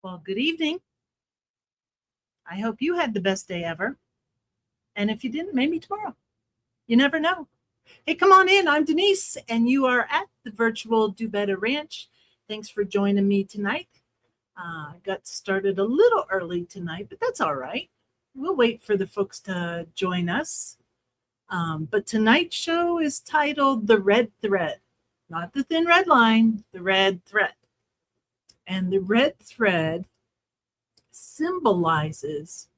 Well, good evening. I hope you had the best day ever. And if you didn't, maybe tomorrow. You never know. Hey, come on in. I'm Denise, and you are at the virtual Do Better Ranch. Thanks for joining me tonight. I got started a little early tonight, but that's all right. We'll wait for the folks to join us. But tonight's show is titled The Red Thread. Not the thin red line, the red thread. And the red thread symbolizes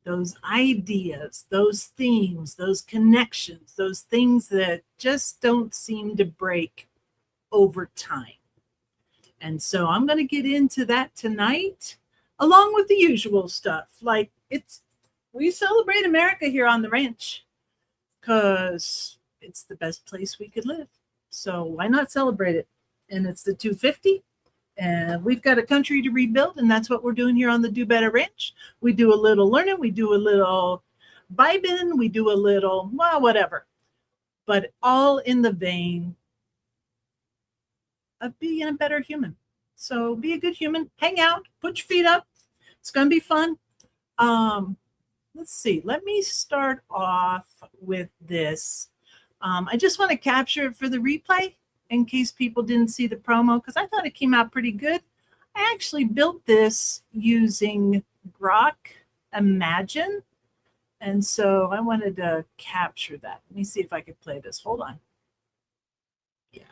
those ideas, those themes, those connections, those things that just don't seem to break over time. And so I'm going to get into that tonight, along with the usual stuff. Like we celebrate America here on the ranch because it's the best place we could live. So why not celebrate it? And it's the 250. And we've got a country to rebuild, and that's what we're doing here on the Do Better Ranch. We do a little learning, we do a little vibing, we do a little, well, whatever. But all in the vein of being a better human. So be a good human, hang out, put your feet up. It's going to be fun. Let's see. Let me start off with this. I just want to capture it for the replay in case people didn't see the promo, because I thought it came out pretty good. I actually built this using Grok Imagine. And so I wanted to capture that. Let me see if I could play this. Hold on. Yeah.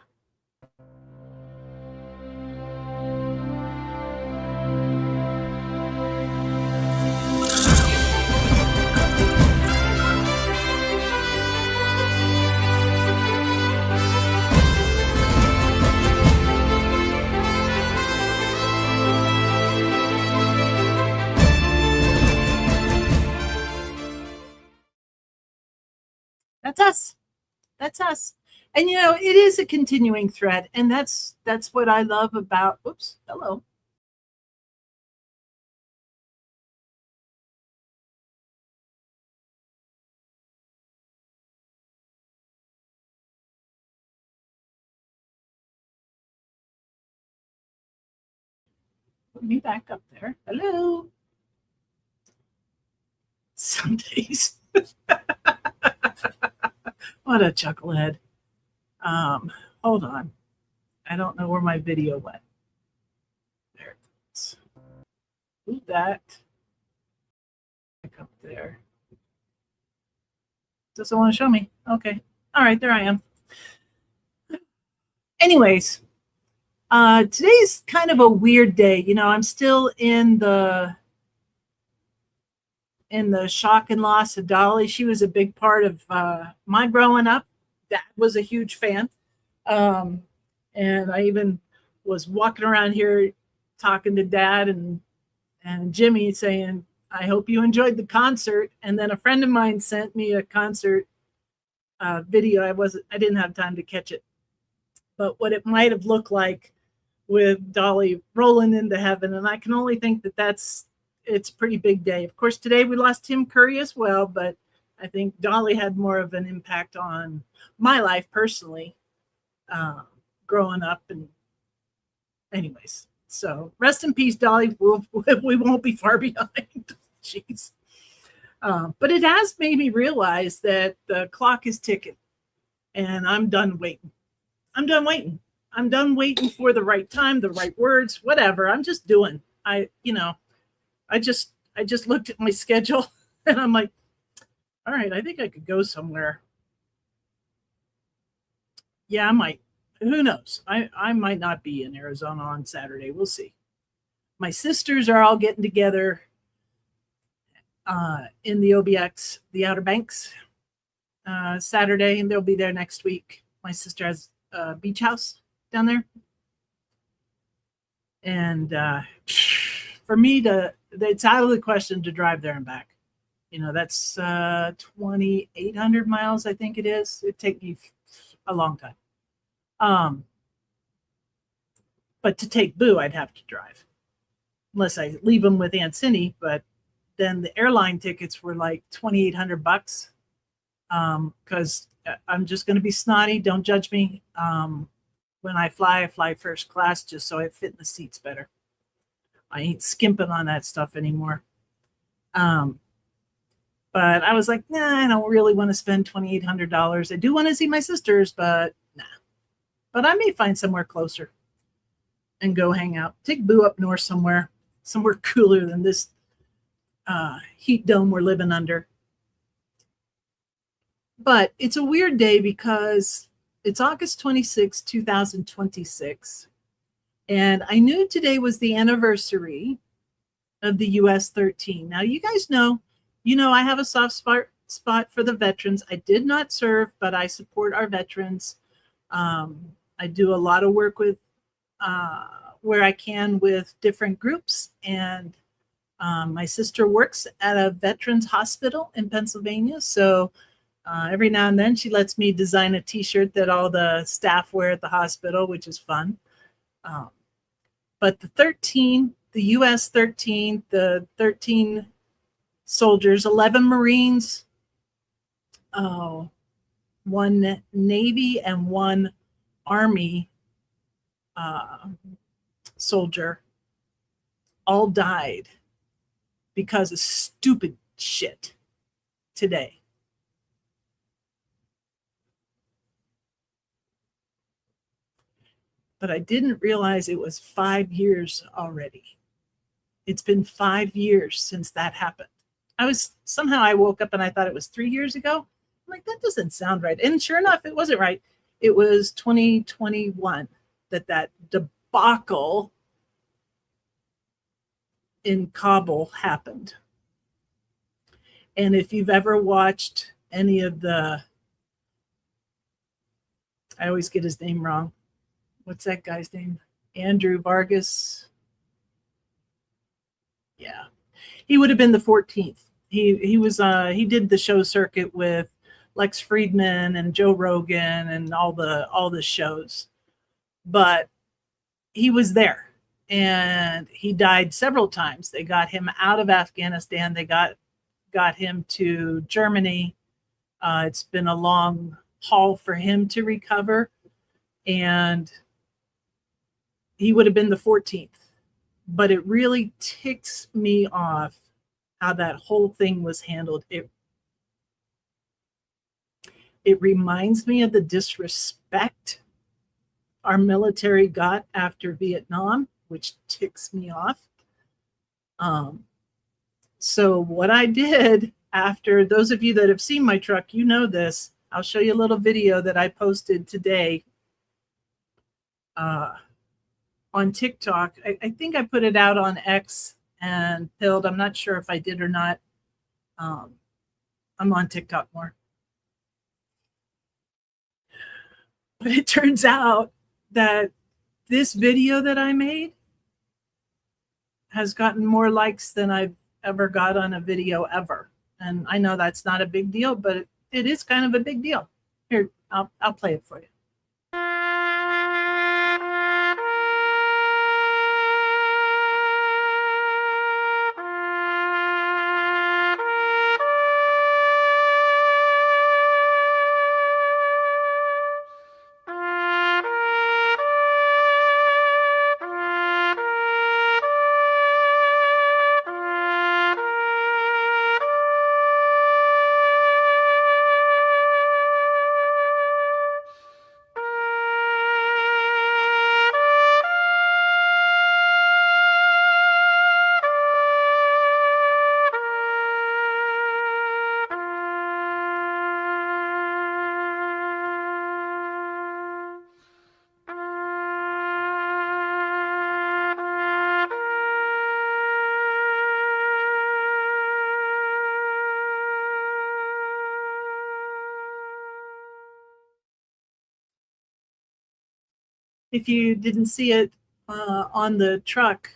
That's us. That's us. And you know, it is a continuing thread, and that's what I love about. Oops, hello. Put me back up there. Hello. Some days. What a chucklehead. Hold on. I don't know where my video went. There it is. Move that. Back up there. Doesn't want to show me. Okay. All right, there I am. Anyways, today's kind of a weird day. You know, I'm still in the shock and loss of Dolly. She was a big part of my growing up. Dad was a huge fan. And I even was walking around here talking to Dad and Jimmy saying, I hope you enjoyed the concert. And then a friend of mine sent me a concert video. I didn't have time to catch it, but what it might have looked like with Dolly rolling into heaven. And I can only think that it's a pretty big day. Of course, today we lost Tim Curry as well, but I think Dolly had more of an impact on my life personally, growing up. And anyways, so rest in peace, Dolly. We won't be far behind. Jeez. But it has made me realize that the clock is ticking, and I'm done waiting. I'm done waiting. I'm done waiting for the right time, the right words, whatever. I'm just doing. I just looked at my schedule and I'm like, all right, I think I could go somewhere. Yeah, I might. Who knows? I might not be in Arizona on Saturday. We'll see. My sisters are all getting together in the OBX, the Outer Banks, Saturday, and they'll be there next week. My sister has a beach house down there. And for me it's out of the question to drive there and back. You know, that's 2,800 miles, I think it is. It'd take me a long time. But to take Boo, I'd have to drive. Unless I leave them with Aunt Cindy, but then the airline tickets were like $2,800. Because I'm just going to be snotty. Don't judge me. When I fly first class just so I fit in the seats better. I ain't skimping on that stuff anymore. But I was like, nah, I don't really want to spend $2,800. I do want to see my sisters, but nah. But I may find somewhere closer and go hang out. Take Boo up north somewhere cooler than this heat dome we're living under. But it's a weird day because it's August 26, 2026. And I knew today was the anniversary of the US 13. Now, you guys know, I have a soft spot for the veterans. I did not serve, but I support our veterans. I do a lot of work with where I can with different groups. And my sister works at a veterans hospital in Pennsylvania. So Every now and then she lets me design a t-shirt that all the staff wear at the hospital, which is fun. But the US 13, the 13 soldiers, 11 Marines, one Navy and one Army soldier all died because of stupid shit today. But I didn't realize it was 5 years already. It's been 5 years since that happened. I woke up and I thought it was 3 years ago. I'm like, that doesn't sound right. And sure enough, it wasn't right. It was 2021 that debacle in Kabul happened. And if you've ever watched any of I always get his name wrong. What's that guy's name? Andrew Vargas. Yeah. He would have been the 14th. He did the show circuit with Lex Friedman and Joe Rogan and all the shows. But he was there and he died several times. They got him out of Afghanistan. They got him to Germany. It's been a long haul for him to recover. And he would have been the 14th. But it really ticks me off how that whole thing was handled. It reminds me of the disrespect our military got after Vietnam, which ticks me off. So what I did after, those of you that have seen my truck, you know this. I'll show you a little video that I posted today on TikTok. I think I put it out on X and Pilled. I'm not sure if I did or not. I'm on TikTok more. But it turns out that this video that I made has gotten more likes than I've ever got on a video ever. And I know that's not a big deal, but it is kind of a big deal. Here, I'll play it for you. If you didn't see it on the truck,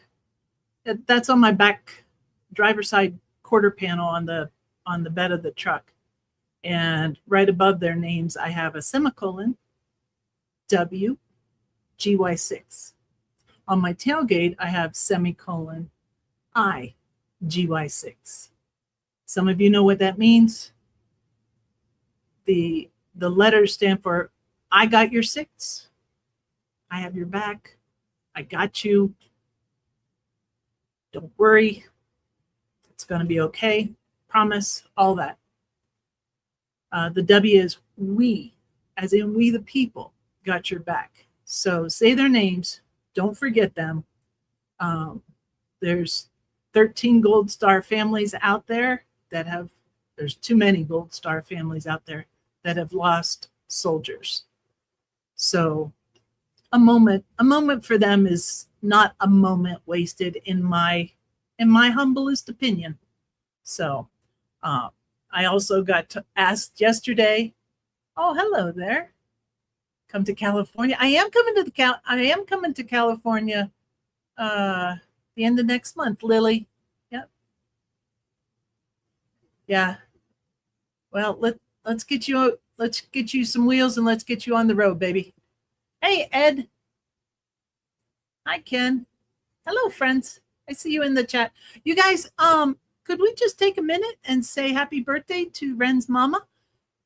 that's on my back driver's side quarter panel on the bed of the truck. And right above their names, I have a semicolon, W, GY6. On my tailgate, I have semicolon, I, GY6. Some of you know what that means. The letters stand for, I got your six. I have your back. I got you. Don't worry. It's going to be okay. Promise. All that. The W is we, as in we the people, got your back. So say their names. Don't forget them. There's 13 Gold Star families out there there's too many Gold Star families out there that have lost soldiers. So a moment for them is not a moment wasted in my humblest opinion. So I also got asked yesterday, oh, hello there. Come to California. I am coming to California the end of next month, Lily. Yep. Yeah. Well, let's get you some wheels and let's get you on the road, baby. Hey, Ed. Hi, Ken. Hello, friends. I see you in the chat. You guys, could we just take a minute and say happy birthday to Ren's mama?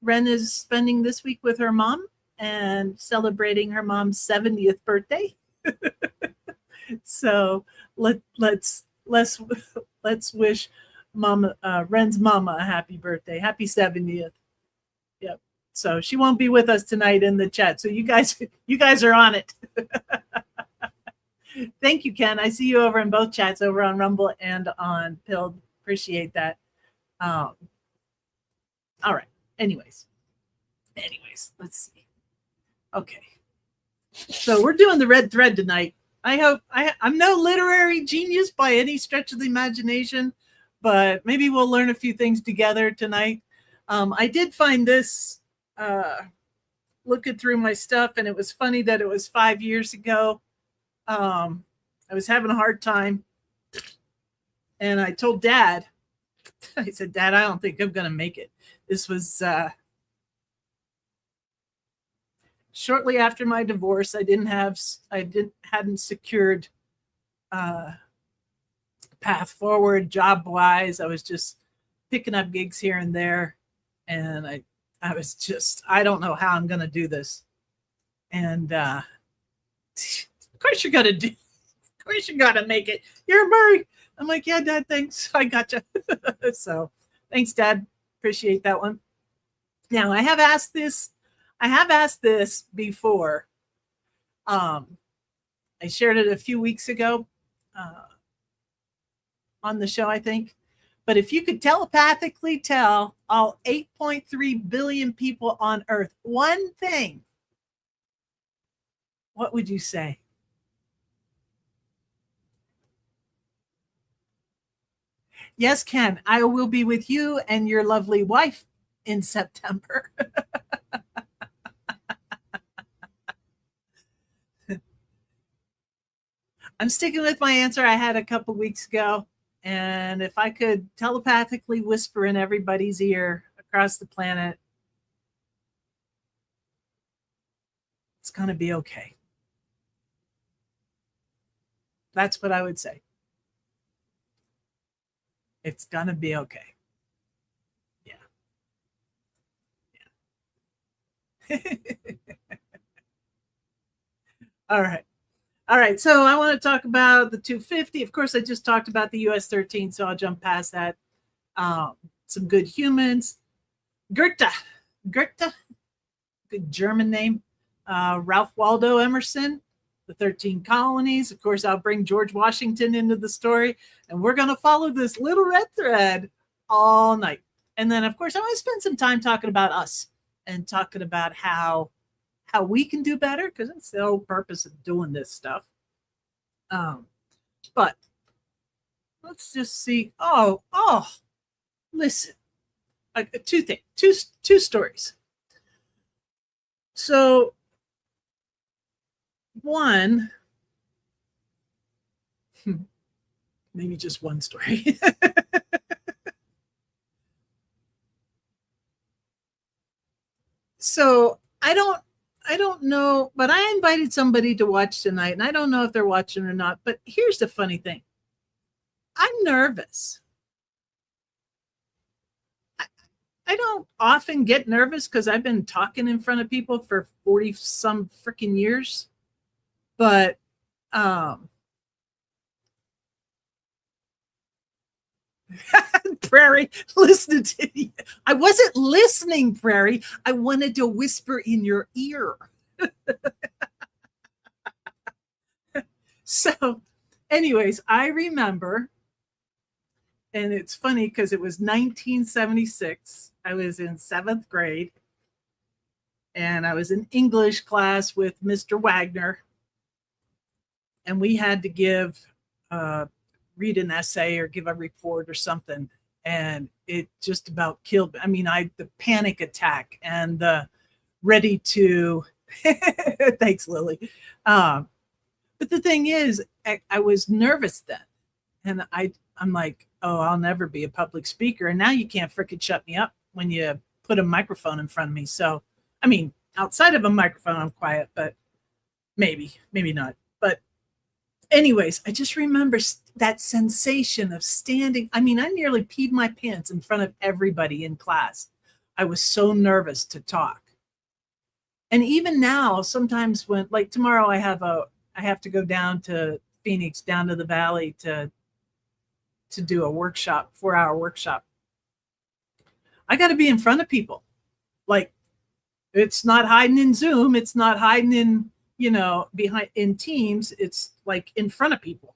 Ren is spending this week with her mom and celebrating her mom's 70th birthday. So let's wish Mama Ren's mama a happy birthday. Happy 70th. Yep. So she won't be with us tonight in the chat. So you guys are on it. Thank you, Ken. I see you over in both chats, over on Rumble and on Pilled. Appreciate that. All right. Anyways, let's see. Okay. So we're doing the red thread tonight. I hope I'm no literary genius by any stretch of the imagination, but maybe we'll learn a few things together tonight. I did find this looking through my stuff, and it was funny that it was 5 years ago. I was having a hard time, and I told Dad, I said, Dad, I don't think I'm going to make it. This was shortly after my divorce. I hadn't secured path forward job wise. I was just picking up gigs here and there, and I was just, I don't know how I'm going to do this. And of course you got to make it. You're a Murray. I'm like, yeah, Dad, thanks. I gotcha. So thanks, Dad. Appreciate that one. Now I have asked this before. I shared it a few weeks ago on the show, I think. But if you could telepathically tell all 8.3 billion people on Earth one thing, what would you say? Yes, Ken, I will be with you and your lovely wife in September. I'm sticking with my answer I had a couple weeks ago. And if I could telepathically whisper in everybody's ear across the planet, it's going to be okay. That's what I would say. It's going to be okay. Yeah. All right. So I want to talk about the 250. Of course, I just talked about the US-13, so I'll jump past that. Some good humans. Goethe, good German name. Ralph Waldo Emerson, the 13 colonies. Of course, I'll bring George Washington into the story, and we're going to follow this little red thread all night. And then, of course, I want to spend some time talking about us and talking about how we can do better, because that's the whole purpose of doing this stuff. But let's just see. Oh, listen. Two stories. So one, maybe just one story. So I don't know, but I invited somebody to watch tonight, and I don't know if they're watching or not. But here's the funny thing. I'm nervous. I don't often get nervous because I've been talking in front of people for 40 some freaking years. But Prairie, listen to you. I wasn't listening, Prairie. I wanted to whisper in your ear. So, anyways, I remember, and it's funny because it was 1976. I was in 7th grade, and I was in English class with Mr. Wagner, and we had to read an essay or give a report or something, and it just about killed me. I mean, the panic attack and the ready to thanks, Lily. But the thing is, I was nervous then, and I'm like, oh, I'll never be a public speaker. And now you can't freaking shut me up when you put a microphone in front of me. So, I mean, outside of a microphone, I'm quiet, but maybe not. But anyways, I just remember that sensation of standing. I mean, I nearly peed my pants in front of everybody in class. I was so nervous to talk. And even now, sometimes when, like tomorrow, I have to go down to Phoenix, down to the valley to do a workshop, 4-hour workshop. I got to be in front of people. Like, it's not hiding in Zoom. It's not hiding in, behind in Teams. It's like in front of people.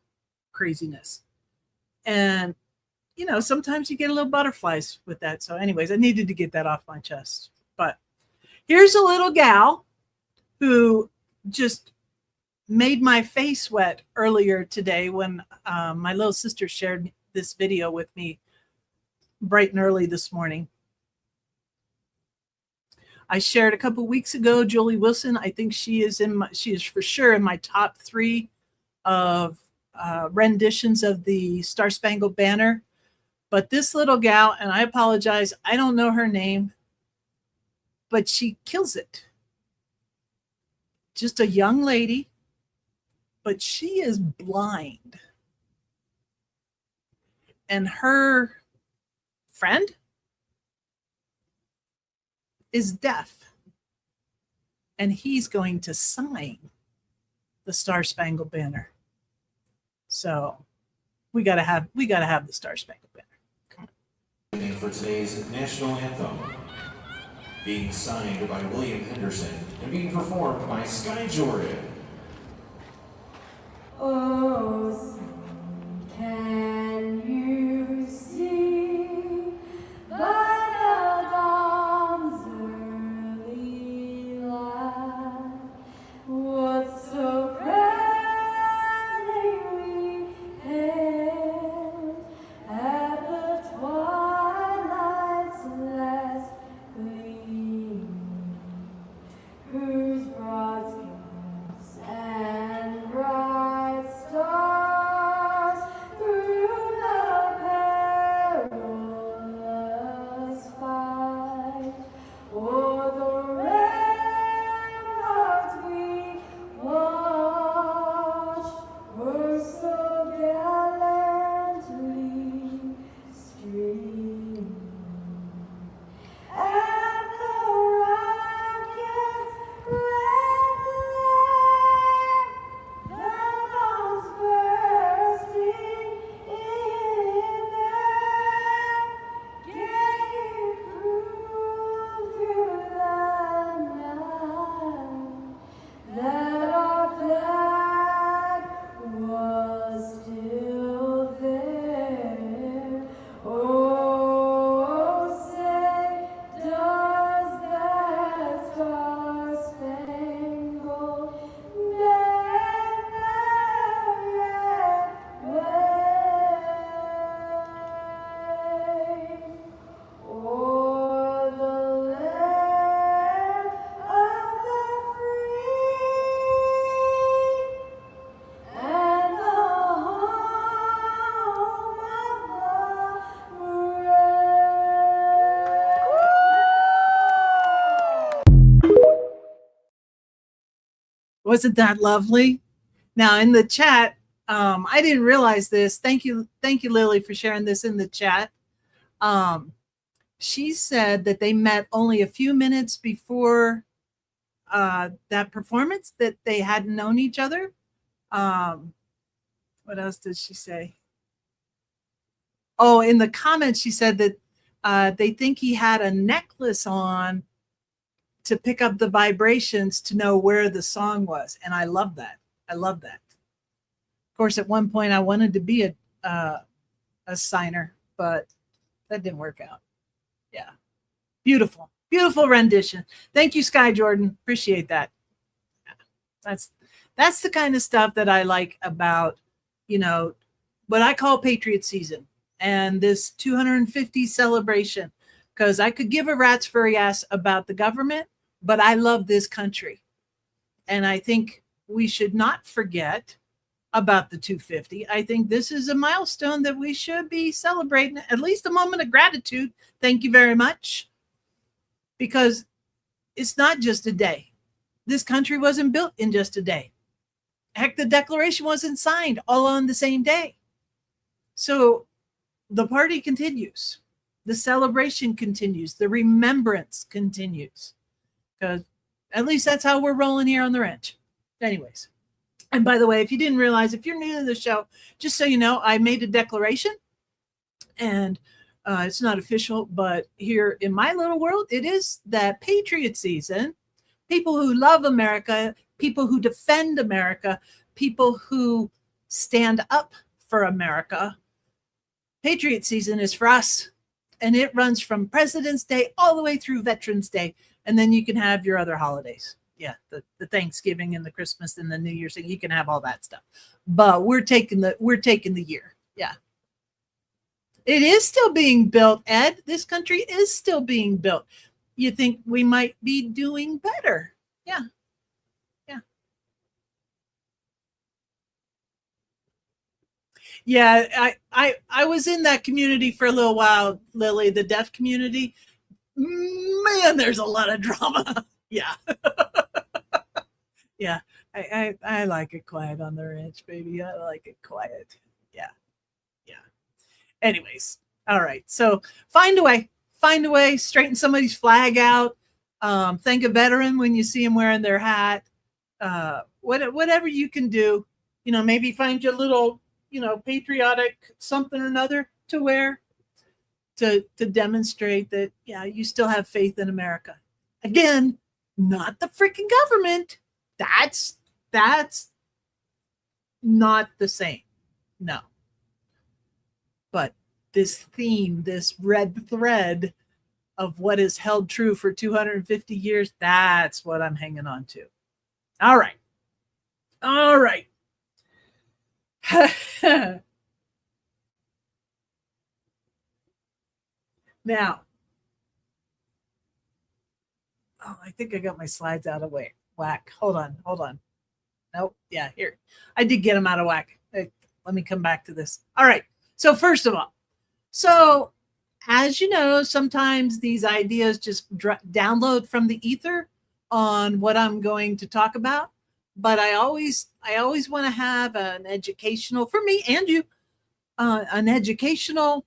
Craziness. And, sometimes you get a little butterflies with that. So anyways, I needed to get that off my chest. But here's a little gal who just made my face wet earlier today when my little sister shared this video with me bright and early this morning. I shared a couple weeks ago, Julie Wilson. I think she is for sure in my top 3 of renditions of the Star Spangled Banner. But this little gal, and I apologize, I don't know her name, but she kills it. Just a young lady, but she is blind. And her friend is deaf. And he's going to sign the Star Spangled Banner. So we gotta have the Star Spangled Banner. Come on. For today's national anthem, being signed by William Henderson and being performed by Sky Jordan. Oh, can you see by the dawn's early light what so proudly we hailed at the twilight's last gleam, whose broad skies and bright stars through the perilous fight o'er the ramparts we watched were so gallantly streaming, and the rocket's red glare, the bombs bursting in air, gave proof through the night that our flag was still there. Oh, say, does that star-spangled banner yet wave o'er the land of the free and the home of the brave? Wasn't that lovely? Now in the chat, I didn't realize this. Thank you, Lily, for sharing this in the chat. She said that they met only a few minutes before that performance, that they hadn't known each other. What else did she say? Oh, in the comments, she said that they think he had a necklace on to pick up the vibrations to know where the song was. And I love that. I love that. Of course, at one point I wanted to be a signer, but that didn't work out. Yeah. Beautiful, beautiful rendition. Thank you, Sky Jordan. Appreciate that. Yeah. That's the kind of stuff that I like about, what I call Patriot season and this 250 celebration, because I could give a rat's furry ass about the government, but I love this country. And I think we should not forget about the 250. I think this is a milestone that we should be celebrating, at least a moment of gratitude. Thank you very much. because it's not just a day. This country wasn't built in just a day. Heck, the Declaration wasn't signed all on the same day. So the party continues. The celebration continues. The remembrance continues. Because at least that's how we're rolling here on the ranch. Anyways. And by the way, if you didn't realize, if you're new to the show, just so you know, I made a declaration. And it's not official, but here in my little world, it is that Patriot season. People who love America, people who defend America, people who stand up for America. Patriot season is for us. And it runs from President's Day all the way through Veterans Day. And then you can have your other holidays. Yeah, the Thanksgiving and the Christmas and the New Year's thing. You can have all that stuff. But we're taking the year. Yeah. It is still being built, Ed. This country is still being built. You think we might be doing better. Yeah. Yeah. Yeah, I was in that community for a little while, Lily, the deaf community. Man, there's a lot of drama. Yeah. Yeah. I like it quiet on the ranch, baby. I like it quiet. Yeah. Yeah. Anyways, all right. So find a way, straighten somebody's flag out. Thank a veteran when you see them wearing their hat. Whatever you can do, maybe find your little, patriotic something or another to wear to demonstrate that, yeah, you still have faith in America. Again, not the freaking government. That's not the same. No. But this theme, this red thread of what is held true for 250 years, that's what I'm hanging on to. All right. All right. Now, I think I got my slides out of whack. Hold on. Nope. Yeah, here. I did get them out of whack. Let me come back to this. All right. So first of all, as you know, sometimes these ideas just download from the ether on what I'm going to talk about. But I always want to have an educational, for me and you, an educational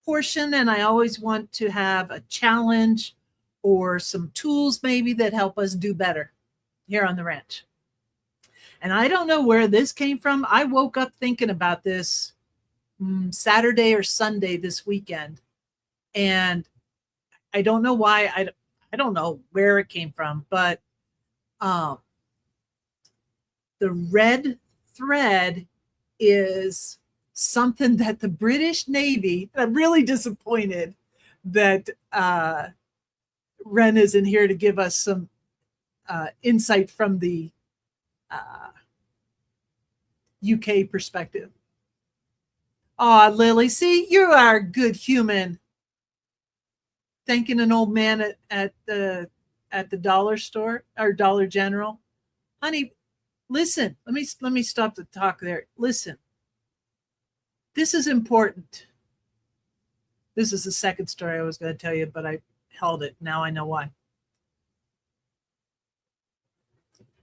portion. And I always want to have a challenge or some tools maybe that help us do better here on the ranch. And I don't know where this came from. I woke up thinking about this Saturday or Sunday this weekend. And I don't know why. I don't know where it came from, but the red thread is something that the British Navy, I'm really disappointed that Ren isn't here to give us some insight from the UK perspective. Oh, Lily, see, you are a good human. Thanking an old man at the dollar store or Dollar General. Honey, listen, let me stop the talk there. Listen. This is important. This is the second story I was going to tell you, but I held it. Now I know why.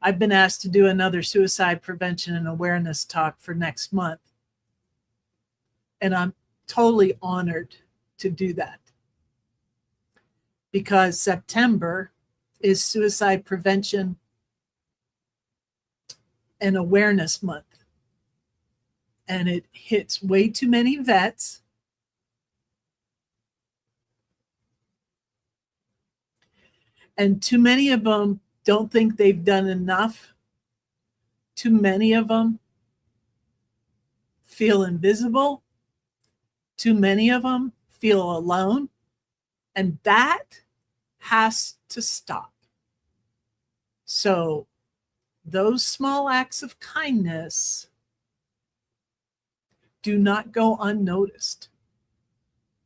I've been asked to do another suicide prevention and awareness talk for next month. And I'm totally honored to do that. Because September is Suicide Prevention and Awareness Month. And it hits way too many vets. And too many of them don't think they've done enough. Too many of them feel invisible. Too many of them feel alone. And that has to stop. So those small acts of kindness do not go unnoticed.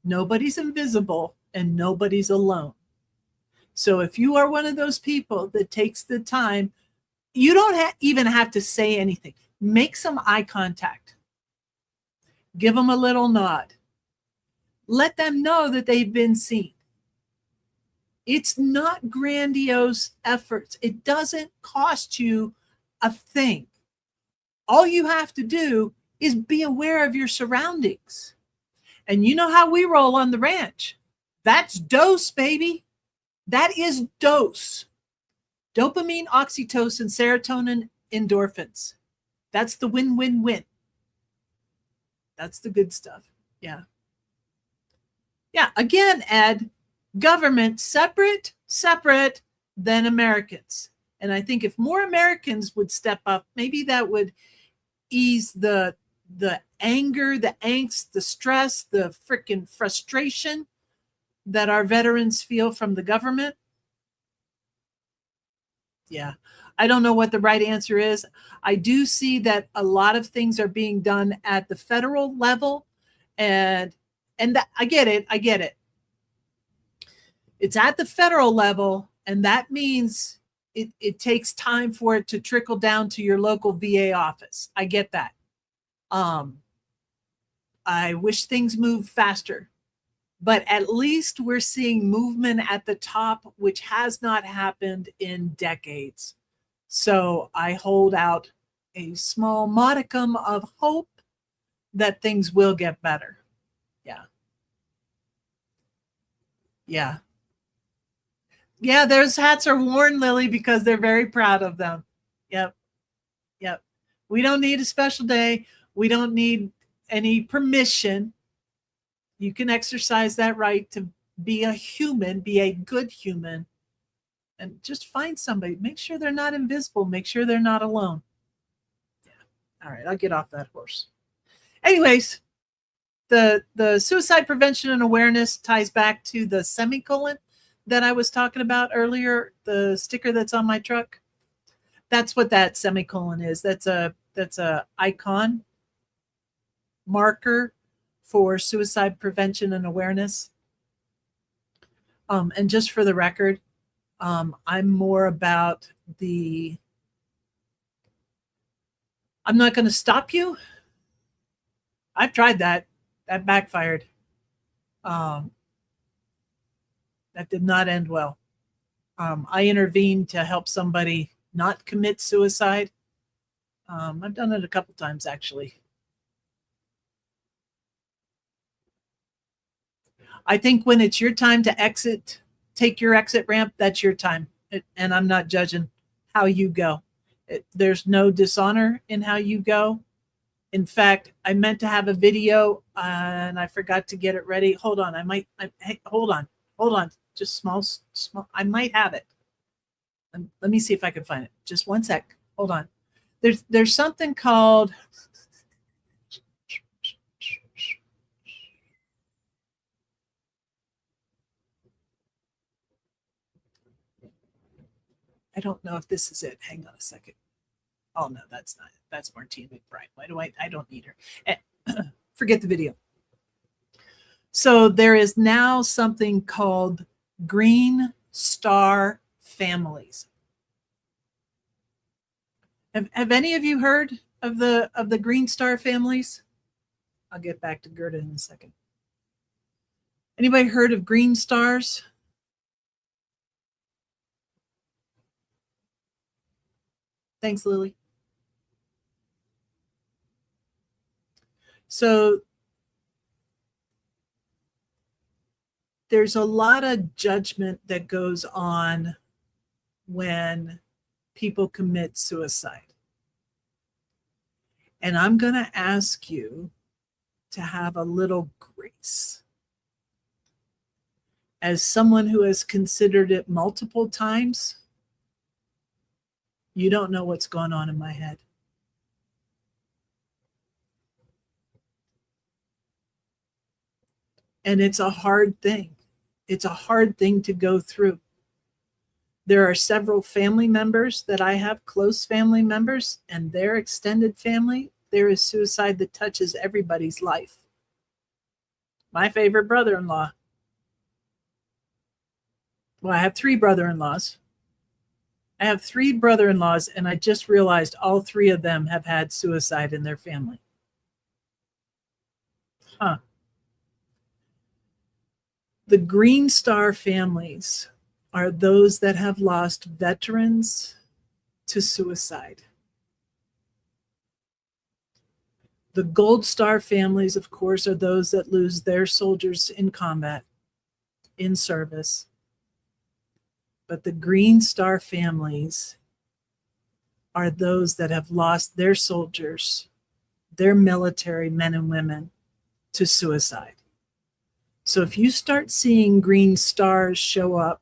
Nobody's invisible and nobody's alone. So if you are one of those people that takes the time, you don't even have to say anything. Make some eye contact. Give them a little nod. Let them know that they've been seen. It's not grandiose efforts. It doesn't cost you a thing. All you have to do is be aware of your surroundings. And you know how we roll on the ranch. That's dose, baby. That is dose. Dopamine, oxytocin, serotonin, endorphins. That's the win-win-win. That's the good stuff. Yeah. Yeah. Again, Ed, government separate than Americans. And I think if more Americans would step up, maybe that would ease the anger, the angst, the stress, the freaking frustration that our veterans feel from the government. Yeah. I don't know what the right answer is. I do see that a lot of things are being done at the federal level, and that, I get it. It's at the federal level, and that means it takes time for it to trickle down to your local VA office. I get that. I wish things moved faster, but at least we're seeing movement at the top, which has not happened in decades. So I hold out a small modicum of hope that things will get better. Yeah. Yeah. Yeah, those hats are worn, Lily, because they're very proud of them. Yep. Yep. We don't need a special day. We don't need any permission. You can exercise that right to be a human, be a good human, and just find somebody. Make sure they're not invisible. Make sure they're not alone. Yeah. All right, I'll get off that horse. Anyways, the suicide prevention and awareness ties back to the semicolon that I was talking about earlier, the sticker that's on my truck. That's what that semicolon is. That's a icon marker for suicide prevention and awareness. And just for the record, I'm more about I'm not going to stop you. I've tried that. That backfired. That did not end well. I intervened to help somebody not commit suicide. I've done it a couple times, actually. I think when it's your time to exit, take your exit ramp, that's your time. And I'm not judging how you go. There's no dishonor in how you go. In fact, I meant to have a video and I forgot to get it ready. Hold on. Hey, hold on. Just small. I might have it. Let me see if I can find it. Just one sec. Hold on. There's something called, I don't know if this is it. Hang on a second. Oh no, that's not it. That's Martina McBride. Why do I don't need her. Forget the video. So there is now something called Green Star Families. Have any of you heard of the Green Star Families? I'll get back to Gerda in a second. Anybody heard of Green Stars? Thanks, Lily. So there's a lot of judgment that goes on when people commit suicide. And I'm going to ask you to have a little grace. As someone who has considered it multiple times, you don't know what's going on in my head. And it's a hard thing. It's a hard thing to go through. There are several family members that I have, close family members, and their extended family. There is suicide that touches everybody's life. My favorite brother-in-law. Well, I have 3 brother-in-laws. And I just realized all 3 of them have had suicide in their family. Huh. The Green Star Families are those that have lost veterans to suicide. The Gold Star families, of course, are those that lose their soldiers in combat, in service. But the Green Star families are those that have lost their soldiers, their military men and women, to suicide. So if you start seeing green stars show up,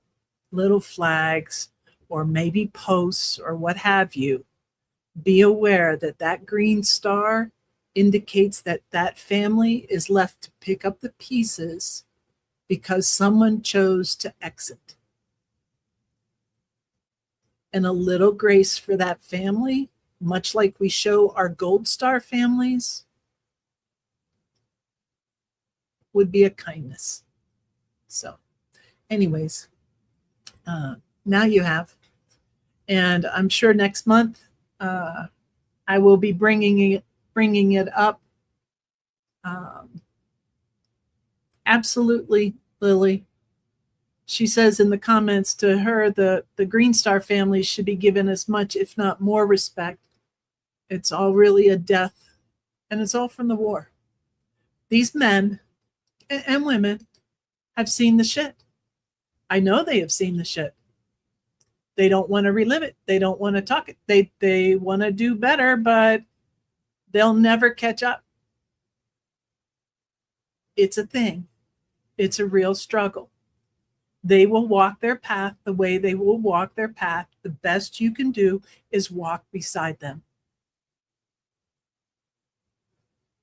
little flags, or maybe posts or what have you, be aware that that green star indicates that that family is left to pick up the pieces because someone chose to exit. And a little grace for that family, much like we show our Gold Star families, would be a kindness. So anyways, now you have. And I'm sure next month I will be bringing it up. Absolutely, Lily. She says in the comments to her, the Green Star families should be given as much, if not more, respect. It's all really a death, and it's all from the war. These men and women have seen the shit. I know they have seen the shit. They don't want to relive it. They don't want to talk it. They want to do better, but they'll never catch up. It's a thing. It's a real struggle. They will walk their path the way they will walk their path. The best you can do is walk beside them.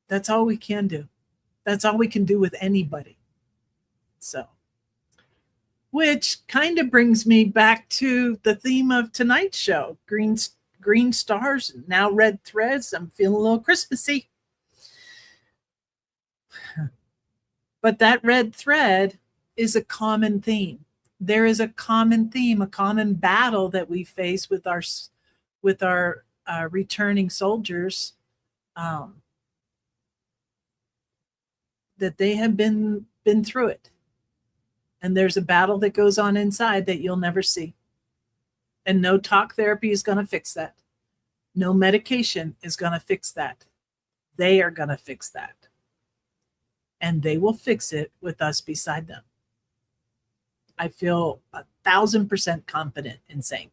That's all we can do. That's all we can do with anybody. So, which kind of brings me back to the theme of tonight's show, green stars, now red threads. I'm feeling a little Christmassy. But that red thread is a common theme. There is a common theme, a common battle that we face with our returning soldiers, that they have been through it. And there's a battle that goes on inside that you'll never see. And no talk therapy is going to fix that. No medication is going to fix that. They are going to fix that. And they will fix it with us beside them. I feel 1,000% confident in saying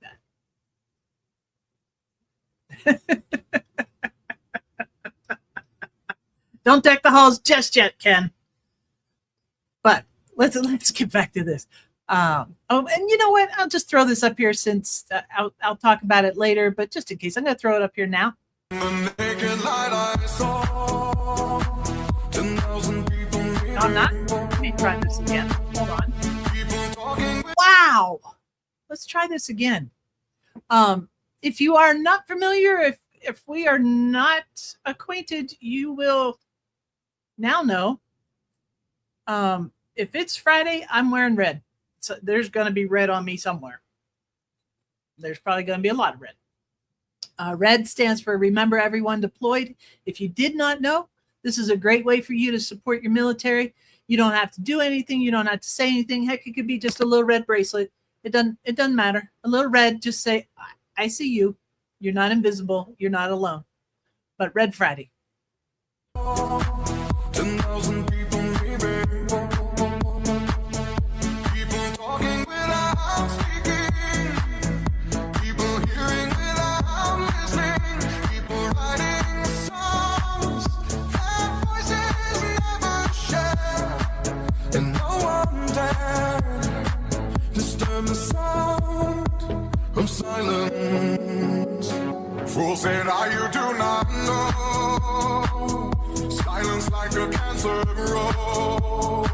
that. Don't deck the halls just yet, Ken. But let's get back to this. And you know what? I'll just throw this up here since I'll talk about it later. But just in case, I'm going to throw it up here now. No, I'm not. Let me try this again. Hold on. Wow. Let's try this again. If you are not familiar, if we are not acquainted, you will now know. If it's Friday, I'm wearing red. So there's going to be red on me somewhere. There's probably going to be a lot of red. Red stands for Remember Everyone Deployed. If you did not know, this is a great way for you to support your military. You don't have to do anything. You don't have to say anything. Heck, it could be just a little red bracelet. It doesn't matter. A little red, just say, I see you. You're not invisible. You're not alone. But Red Friday. 10,000 people leaving. People talking without speaking. People hearing without listening. People writing songs. Their voices never shared. And no one dared disturb the sound of silence. Fools said, you do not know. Silence like a cancer grows.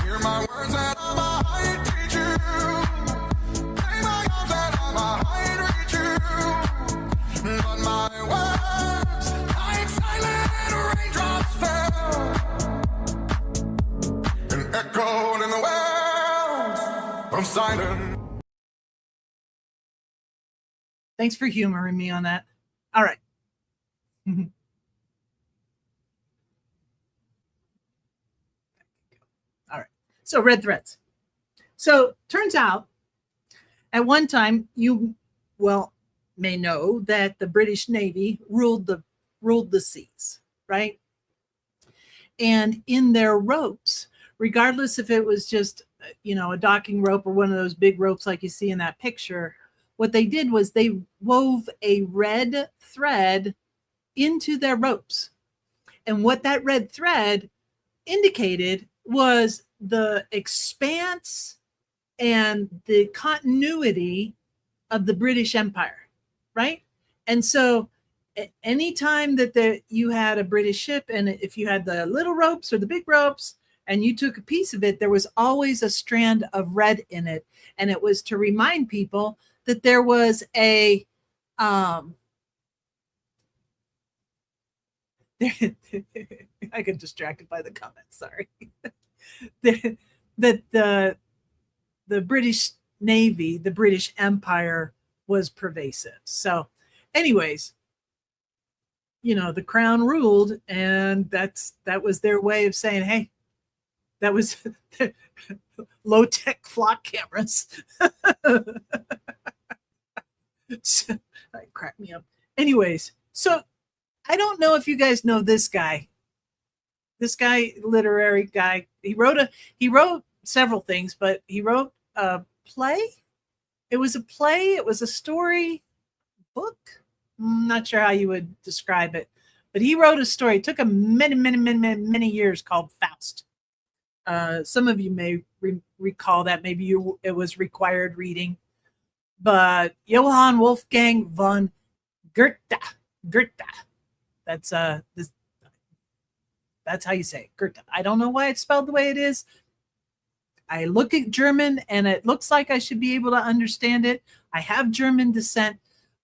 Hear my words and I might teach you. Play my arms and I might reach you. But my words, like silent raindrops fell and echoed in the wells of silence. Thanks for humoring me on that. All right. All right. So red threads. So turns out At one time, you may know that the British Navy ruled the seas, right? And in their ropes, regardless if it was just a docking rope or one of those big ropes like you see in that picture, what they did was they wove a red thread into their ropes. And what that red thread indicated was the expanse and the continuity of the British Empire, right? And so anytime that you had a British ship, and if you had the little ropes or the big ropes and you took a piece of it, there was always a strand of red in it. And it was to remind people that there was I get distracted by the comments, sorry. that the British Navy, the British Empire was pervasive. So anyways, the crown ruled, and that was their way of saying, hey, that was low-tech flock cameras. So, that cracked me up. Anyways, so I don't know if you guys know this guy, literary guy. He wrote several things, but he wrote a play. It was a play. It was a story book. I'm not sure how you would describe it, but he wrote a story. It took him many years, called Faust. Some of you may recall that. Maybe it was required reading. But Johann Wolfgang von Goethe. That's how you say it, Goethe. I don't know why it's spelled the way it is. I look at German and it looks like I should be able to understand it. I have German descent.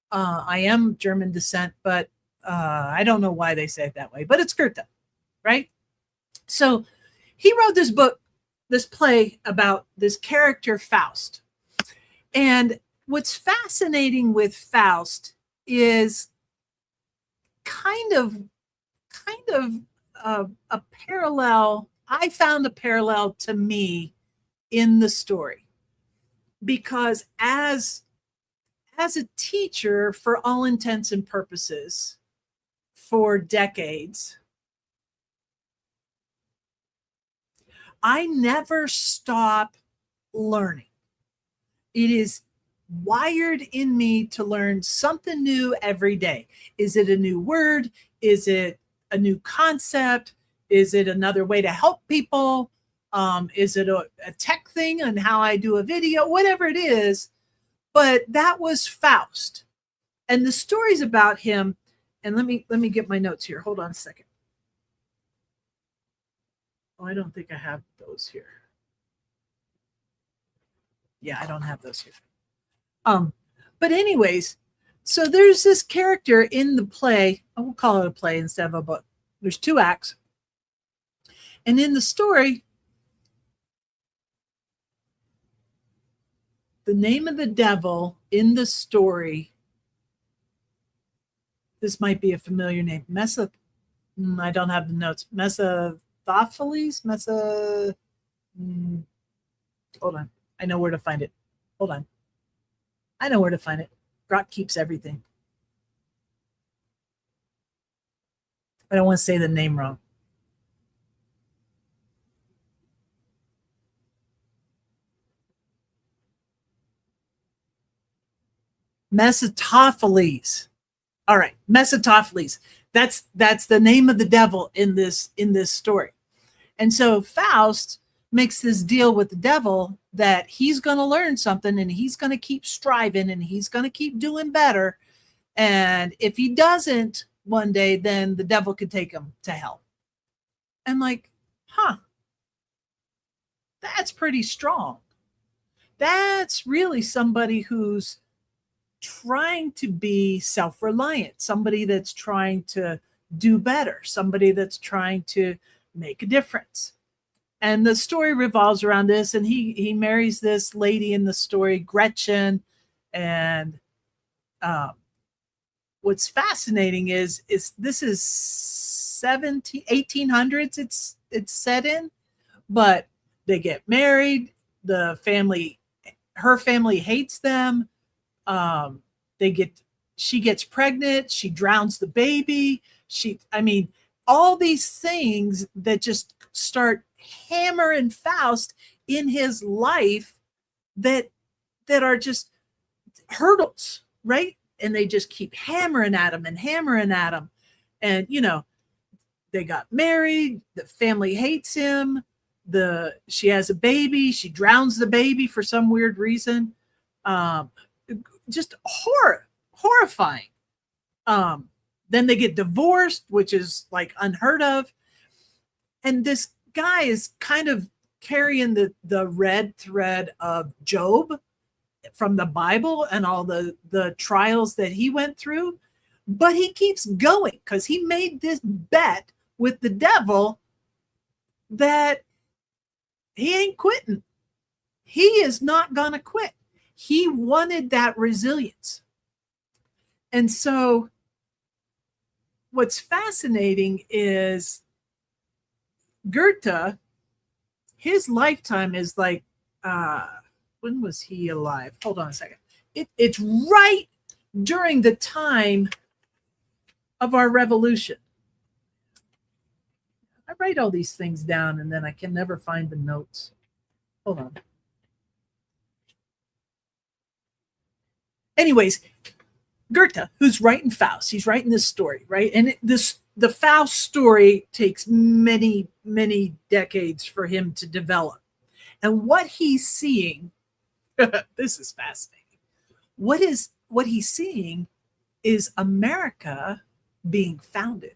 I am German descent, but I don't know why they say it that way. But it's Goethe, right? So he wrote this book, this play about this character Faust. And what's fascinating with Faust is kind of a parallel. I found a parallel to me in the story, because as a teacher, for all intents and purposes, for decades, I never stop learning. It is wired in me to learn something new every day. Is it a new word? Is it a new concept? Is it another way to help people? Is it a tech thing on how I do a video? Whatever it is. But that was Faust. And the stories about him, and let me get my notes here. Hold on a second. Oh, I don't think I have those here. Yeah, I don't have those here. But anyways, so there's this character in the play. I will call it a play instead of a book. There's 2 acts. And in the story, the name of the devil in the story, this might be a familiar name. I don't have the notes. Mephistopheles? Hold on. I know where to find it. Hold on. I know where to find it. Grok keeps everything. I don't want to say the name wrong. Mephistopheles. All right, Mephistopheles. That's the name of the devil in this story. And so Faust makes this deal with the devil that he's going to learn something, and he's going to keep striving, and he's going to keep doing better. And if he doesn't one day, then the devil could take him to hell. And like, that's pretty strong. That's really somebody who's trying to be self-reliant, somebody that's trying to do better, somebody that's trying to make a difference. And the story revolves around this, and he marries this lady in the story, Gretchen. And what's fascinating is this is 1800s it's set in, but they get married. The family her family hates them. Um, she gets pregnant. She drowns the baby. All these things that just start hammering Faust in his life that are just hurdles, right? And they just keep hammering at him and hammering at him. And, they got married. The family hates him. She has a baby. She drowns the baby for some weird reason. Just horrifying. Then they get divorced, which is like unheard of. And this guy is kind of carrying the red thread of Job from the Bible and all the trials that he went through. But he keeps going because he made this bet with the devil that he ain't quitting. He is not going to quit. He wanted that resilience. And so what's fascinating is Goethe, his lifetime is like, when was he alive? Hold on a second. It's right during the time of our revolution. I write all these things down and then I can never find the notes. Hold on. Anyways, Goethe, who's writing Faust, he's writing this story, right? And the Faust story takes many, many decades for him to develop. And what he's seeing, this is fascinating. What he's seeing is America being founded.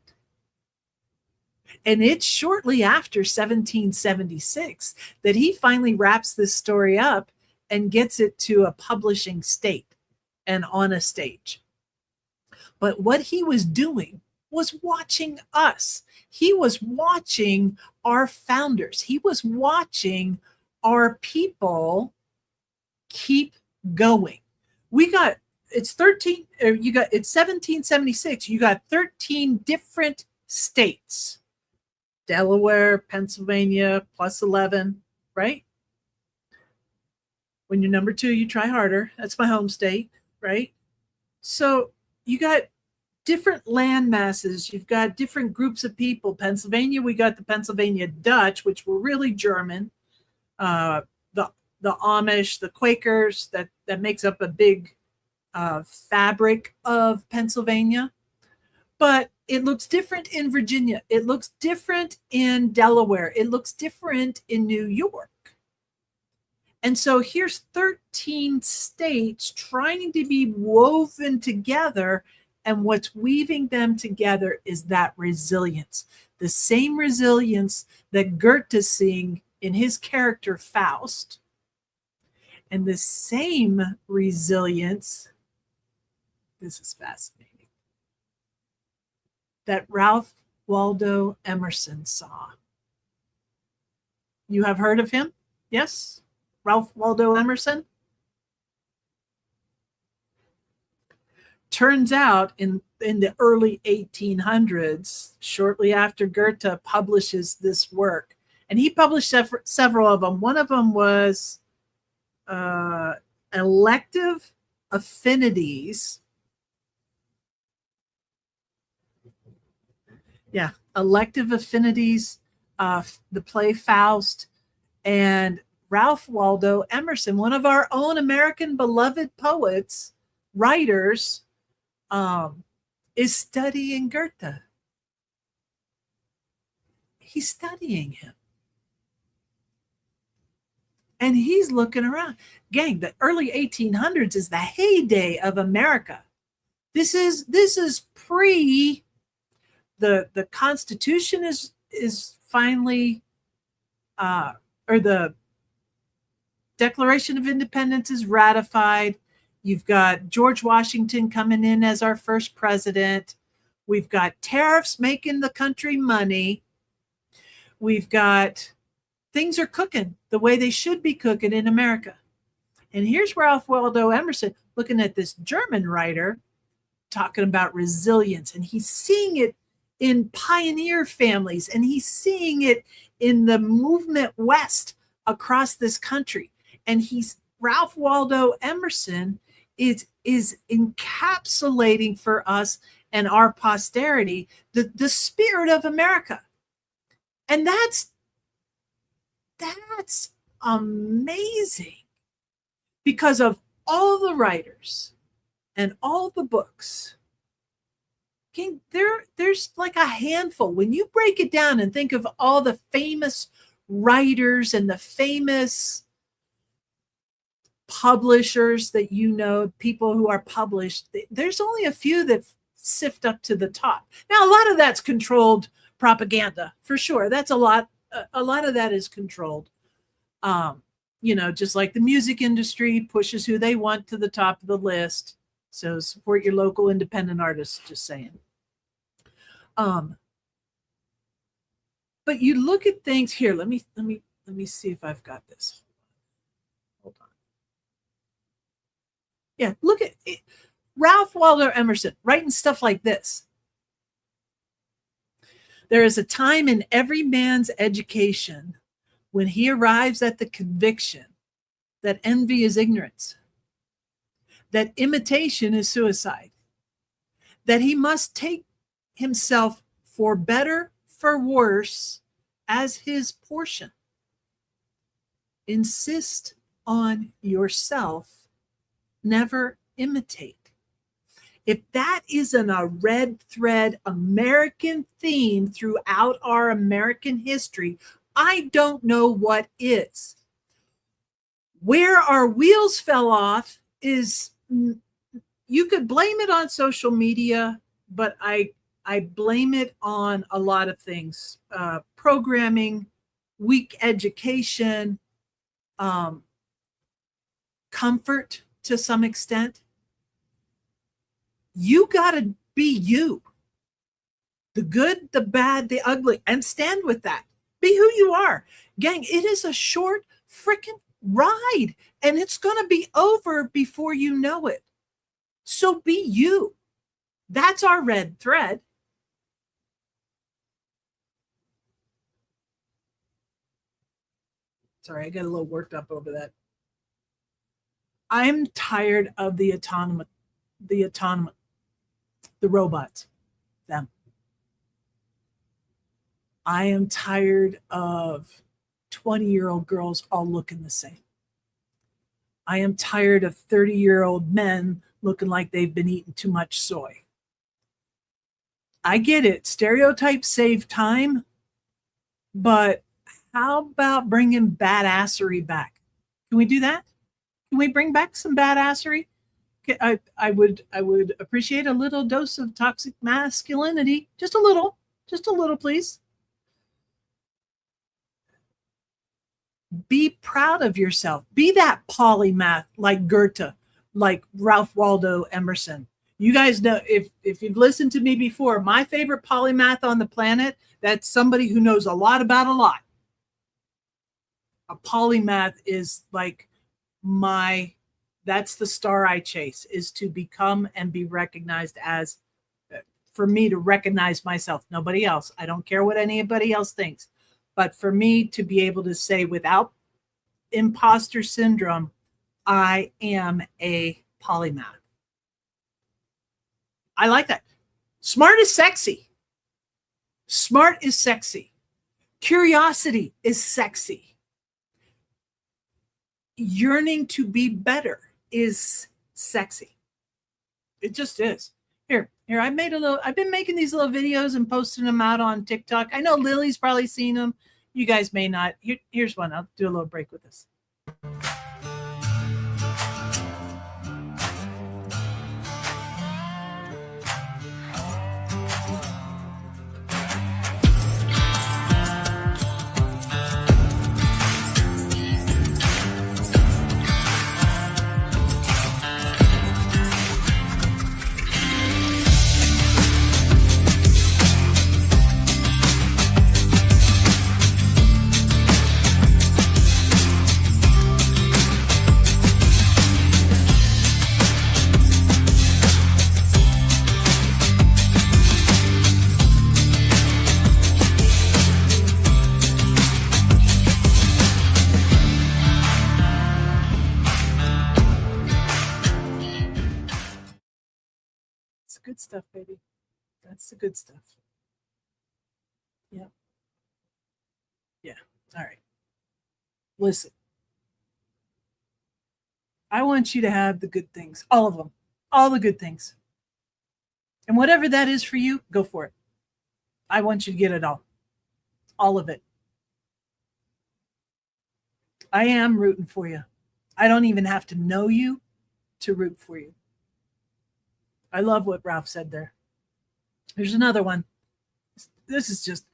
And it's shortly after 1776 that he finally wraps this story up and gets it to a publishing state and on a stage. But what he was doing was watching us. He was watching our founders. He was watching our people keep going. It's 1776. You got 13 different states. Delaware, Pennsylvania, plus 11, right? When you're number 2, you try harder. That's my home state, right? So you got different land masses. You've got different groups of people. Pennsylvania, we got the Pennsylvania Dutch, which were really German. The Amish, the Quakers, that makes up a big fabric of Pennsylvania. But it looks different in Virginia. It looks different in Delaware. It looks different in New York. And so here's 13 states trying to be woven together. And what's weaving them together is that resilience. The same resilience that Goethe is seeing in his character Faust. And the same resilience, this is fascinating, that Ralph Waldo Emerson saw. You have heard of him? Yes? Ralph Waldo Emerson? Turns out in the early 1800s, shortly after Goethe publishes this work, and he published several of them. One of them was Elective Affinities. Yeah, Elective Affinities, the play Faust, and Ralph Waldo Emerson, one of our own American beloved poets, writers, is studying Goethe. He's studying him. And he's looking around. Gang, the early 1800s is the heyday of America. This is pre the Constitution is finally or the Declaration of Independence is ratified. You've got George Washington coming in as our first president. We've got tariffs making the country money. We've got things are cooking the way they should be cooking in America. And here's Ralph Waldo Emerson looking at this German writer talking about resilience. And he's seeing it in pioneer families. And he's seeing it in the movement west across this country. And he's Ralph Waldo Emerson is encapsulating for us and our posterity the spirit of America. And that's amazing, because of all the writers and all the books. King, there's like a handful. When you break it down and think of all the famous writers and the famous publishers that you know, people who are published, there's only a few that sift up to the top. Now, a lot of that's controlled propaganda, for sure. That's a lot of that is controlled. Just like the music industry pushes who they want to the top of the list. So support your local independent artists, just saying. But you look at things here. Let me see if I've got this. Hold on. Yeah, look at it. Ralph Waldo Emerson writing stuff like this. There is a time in every man's education when he arrives at the conviction that envy is ignorance, that imitation is suicide, that he must take himself for better, for worse, as his portion. Insist on yourself, never imitate. If that isn't a red thread American theme throughout our American history, I don't know what is. Where our wheels fell off is, you could blame it on social media, but I blame it on a lot of things. Programming, weak education, comfort to some extent. You got to be you. The good, the bad, the ugly, and stand with that. Be who you are. Gang, it is a short freaking ride, and it's going to be over before you know it. So be you. That's our red thread. Sorry, I got a little worked up over that. I'm tired of the robots, them. I am tired of 20-year-old girls all looking the same. I am tired of 30-year-old men looking like they've been eating too much soy. I get it. Stereotypes save time, but how about bringing badassery back? Can we do that? Can we bring back some badassery? I would appreciate a little dose of toxic masculinity. Just a little, please. Be proud of yourself. Be that polymath like Goethe, like Ralph Waldo Emerson. You guys know, if you've listened to me before, my favorite polymath on the planet, that's somebody who knows a lot about a lot. A polymath is like that's the star I chase, is to become and be recognized as, for me to recognize myself, nobody else. I don't care what anybody else thinks. But for me to be able to say without imposter syndrome, I am a polymath. I like that. Smart is sexy. Smart is sexy. Curiosity is sexy. Yearning to be better is sexy. It just is. Here, I've been making these little videos and posting them out on TikTok. I know Lily's probably seen them. You guys may not. Here's one. I'll do a little break with this. stuff, baby. That's the good stuff. Yeah. Yeah. All right. Listen, I want you to have the good things, all of them, all the good things. And whatever that is for you, go for it. I want you to get it all of it. I am rooting for you. I don't even have to know you to root for you. I love what Ralph said there. There's another one. This is just,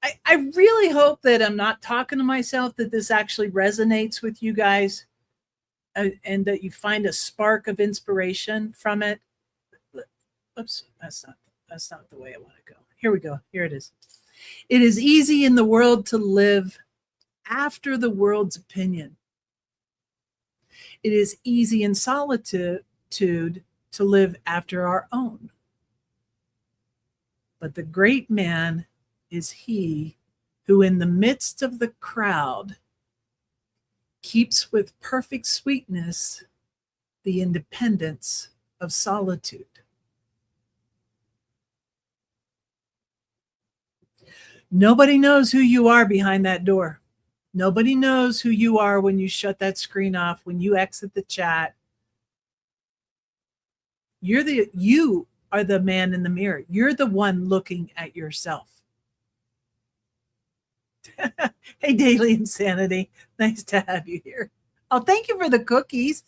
I really hope that I'm not talking to myself, that this actually resonates with you guys and that you find a spark of inspiration from it. Oops, that's not the way I want to go. Here we go. Here it is. It is easy in the world to live after the world's opinion. It is easy in solitude to live after our own. But the great man is he who in the midst of the crowd keeps with perfect sweetness the independence of solitude. Nobody knows who you are behind that door. Nobody knows who you are when you shut that screen off, when you exit the chat. You are the man in the mirror. You're the one looking at yourself. Hey, Daily Insanity. Nice to have you here. Oh, thank you for the cookies.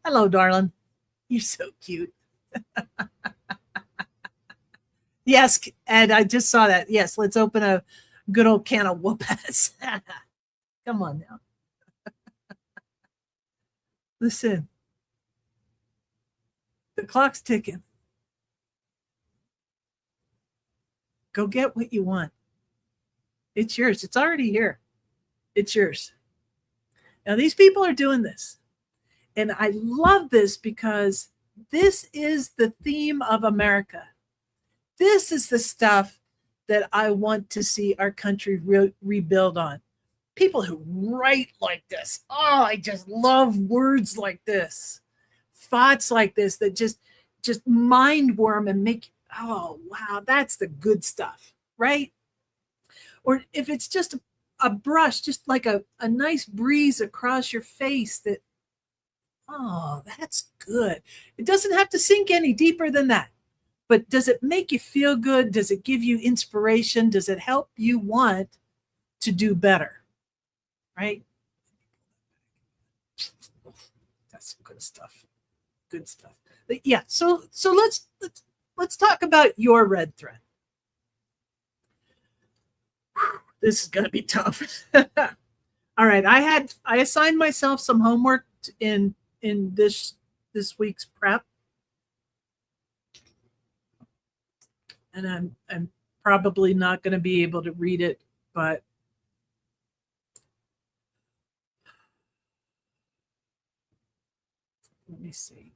Hello, darling. You're so cute. Yes, Ed, I just saw that. Yes, let's open a good old can of whoop-ass. Come on now. Listen, the clock's ticking. Go get what you want. It's yours. It's already here. It's yours. Now, these people are doing this. And I love this because this is the theme of America. This is the stuff that I want to see our country rebuild on. People who write like this. Oh, I just love words like this. Thoughts like this that just mind worm and make, oh, wow, that's the good stuff, right? Or if it's just a brush, just like a nice breeze across your face that, oh, that's good. It doesn't have to sink any deeper than that. But does it make you feel good? Does it give you inspiration? Does it help you want to do better? Right? That's good stuff. Good stuff. But yeah. So let's talk about your red thread. Whew, this is gonna be tough. All right. I assigned myself some homework in this week's prep. And I'm probably not going to be able to read it, but let me see.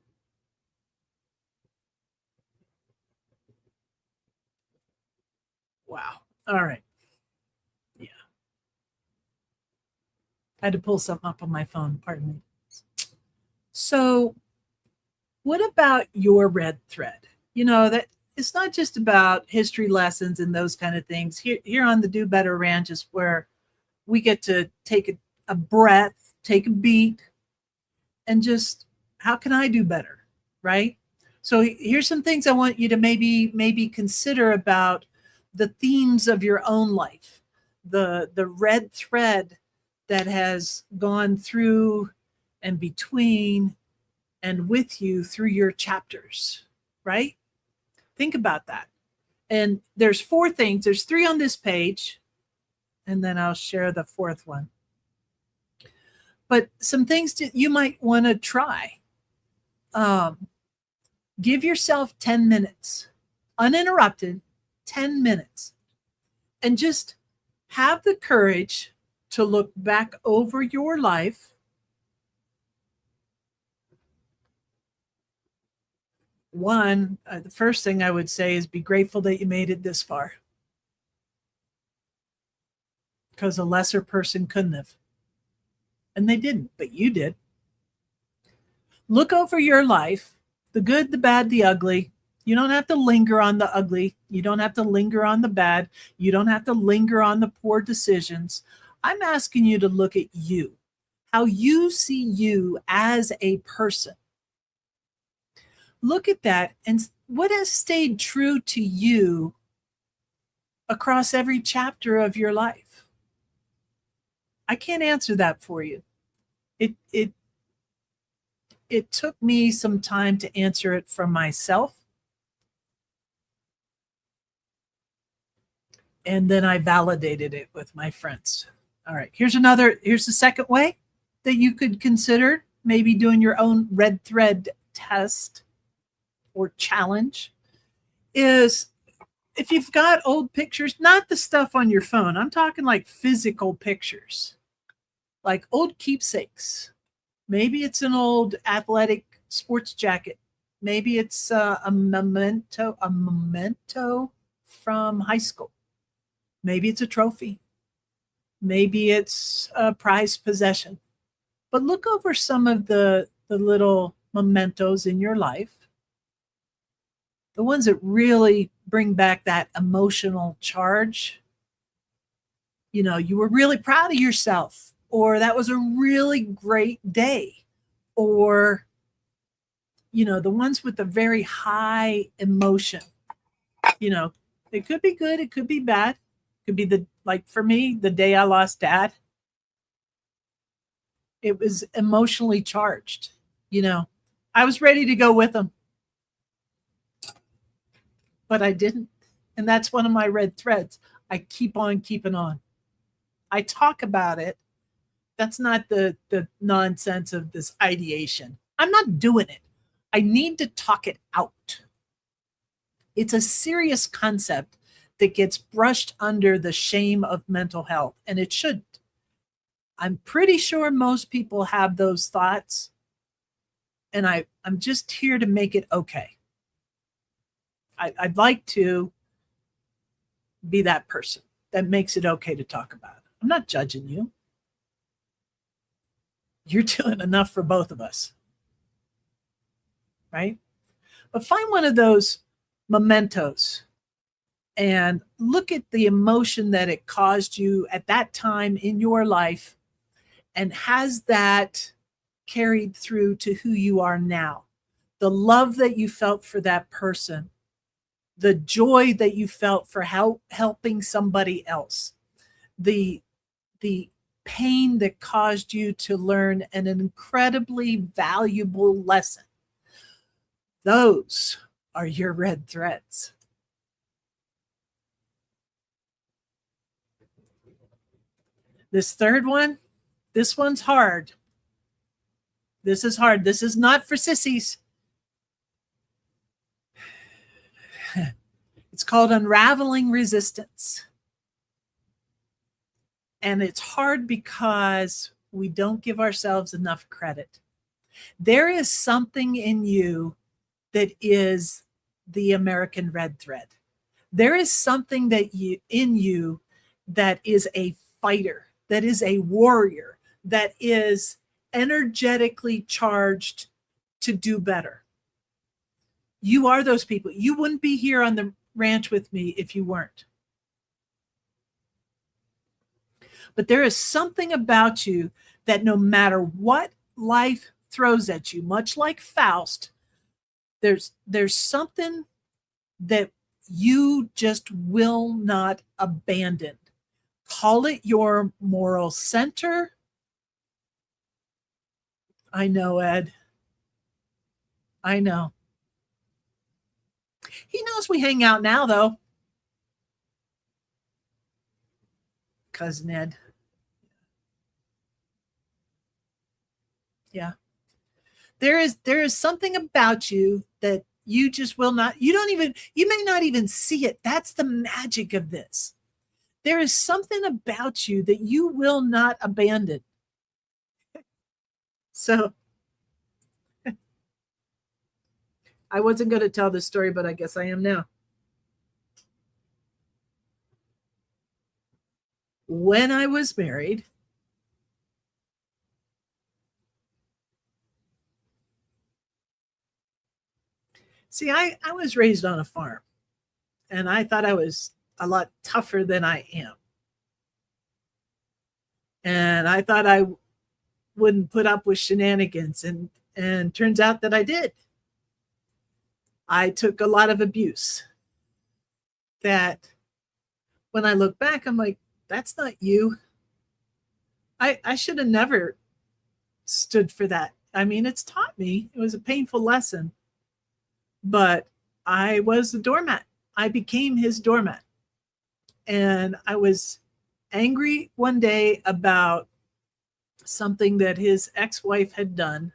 Wow. All right. Yeah. I had to pull something up on my phone. Pardon me. So what about your red thread? You know, that it's not just about history lessons and those kind of things. Here on the Do Better Ranch is where we get to take a breath, take a beat, and just, how can I do better, right? So here's some things I want you to maybe consider about the themes of your own life, the red thread that has gone through and between and with you through your chapters, right? Think about that. And there's 4 things. There's 3 on this page, and then I'll share the 4th one. But some things that you might want to try. Give yourself 10 minutes, uninterrupted, 10 minutes, and just have the courage to look back over your life. One, the first thing I would say is be grateful that you made it this far, because a lesser person couldn't have. And they didn't, but you did. Look over your life, the good, the bad, the ugly. You don't have to linger on the ugly. You don't have to linger on the bad. You don't have to linger on the poor decisions. I'm asking you to look at you, how you see you as a person. Look at that and what has stayed true to you across every chapter of your life. I can't answer that for you. It took me some time to answer it for myself. And then I validated it with my friends. All right, here's the second way that you could consider maybe doing your own red thread test or challenge is if you've got old pictures, not the stuff on your phone, I'm talking like physical pictures, like old keepsakes. Maybe it's an old athletic sports jacket. Maybe it's a memento from high school. Maybe it's a trophy. Maybe it's a prized possession. But look over some of the little mementos in your life, the ones that really bring back that emotional charge. You know, you were really proud of yourself, or that was a really great day, or, you know, the ones with the very high emotion. You know, it could be good, it could be bad. It could be like for me, the day I lost dad. It was emotionally charged. You know, I was ready to go with him, but I didn't. And that's one of my red threads. I keep on keeping on. I talk about it. That's not the nonsense of this ideation. I'm not doing it. I need to talk it out. It's a serious concept that gets brushed under the shame of mental health, and it shouldn't. I'm pretty sure most people have those thoughts, and I'm just here to make it okay. I'd like to be that person that makes it okay to talk about it. I'm not judging you. You're doing enough for both of us, right? But find one of those mementos and look at the emotion that it caused you at that time in your life, and has that carried through to who you are now? The love that you felt for that person, the joy that you felt for helping somebody else, the pain that caused you to learn an incredibly valuable lesson. Those are your red threads. This third one, this one's hard. This is hard. This is not for sissies. It's called unraveling resistance. And it's hard because we don't give ourselves enough credit. There is something in you that is the American red thread. There is something in you that is a fighter, that is a warrior, that is energetically charged to do better. You are those people. You wouldn't be here on the ranch with me if you weren't. But there is something about you that no matter what life throws at you, much like Faust, there's something that you just will not abandon. Call it your moral center. I know, Ed. I know. He knows we hang out now, though. Cousin Ed. Yeah. There is something about you that you just will not, you may not even see it. That's the magic of this. There is something about you that you will not abandon. So I wasn't going to tell this story, but I guess I am now. When I was married, See, I was raised on a farm, and I thought I was a lot tougher than I am. And I thought I wouldn't put up with shenanigans, and turns out that I did. I took a lot of abuse that when I look back, I'm like, that's not you. I should have never stood for that. I mean, it's taught me. It was a painful lesson, but I was the doormat. I became his doormat. And I was angry one day about something that his ex-wife had done.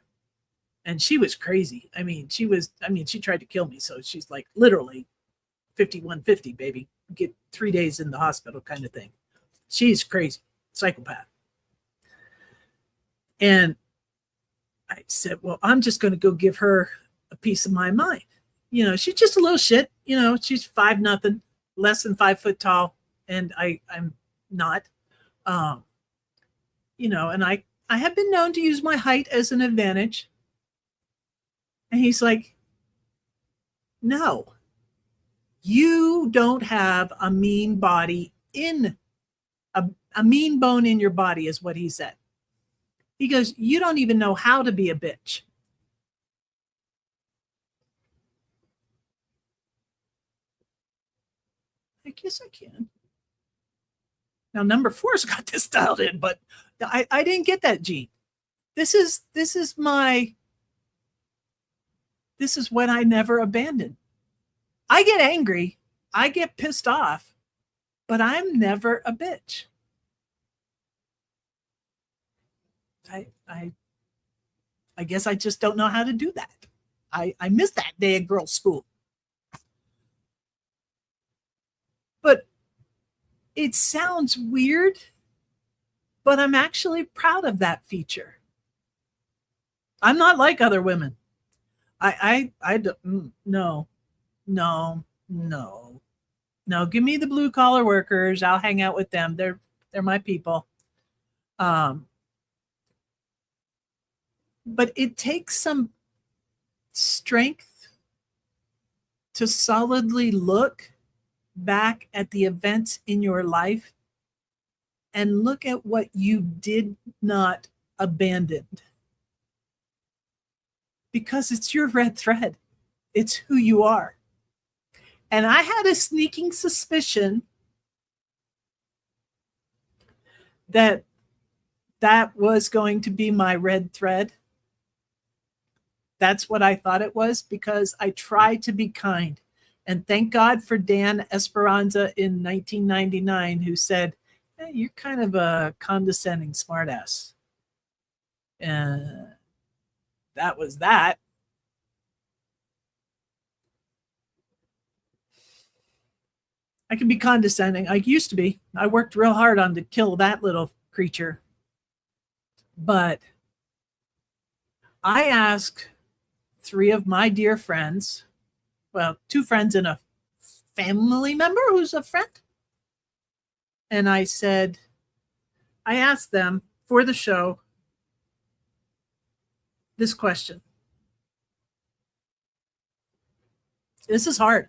And she was crazy. She tried to kill me. So she's like literally 5150, baby. Get 3 days in the hospital kind of thing. She's crazy, psychopath. And I said, well, I'm just going to go give her a piece of my mind. She's just a little shit. She's 5'0", less than 5 foot tall. And I'm not, and I have been known to use my height as an advantage. And he's like, no, you don't have a mean body a mean bone in your body is what he said. He goes, you don't even know how to be a bitch. I guess I can. Now, number 4's got this dialed in, but I didn't get that gene. This is what I never abandoned. I get angry. I get pissed off, but I'm never a bitch. I guess I just don't know how to do that. I miss that day at girls' school. But it sounds weird, but I'm actually proud of that feature. I'm not like other women. No. Give me the blue collar workers. I'll hang out with them. They're my people. But it takes some strength to solidly look back at the events in your life and look at what you did not abandon. Because it's your red thread. It's who you are. And I had a sneaking suspicion that was going to be my red thread. That's what I thought it was, because I tried to be kind. And thank God for Dan Esperanza in 1999, who said, hey, you're kind of a condescending smartass. And that was that. I can be condescending. I used to be. I worked real hard on to kill that little creature. But I asked 3 of my dear friends, well, 2 friends and a family member who's a friend. And I asked them for the show this question. This is hard.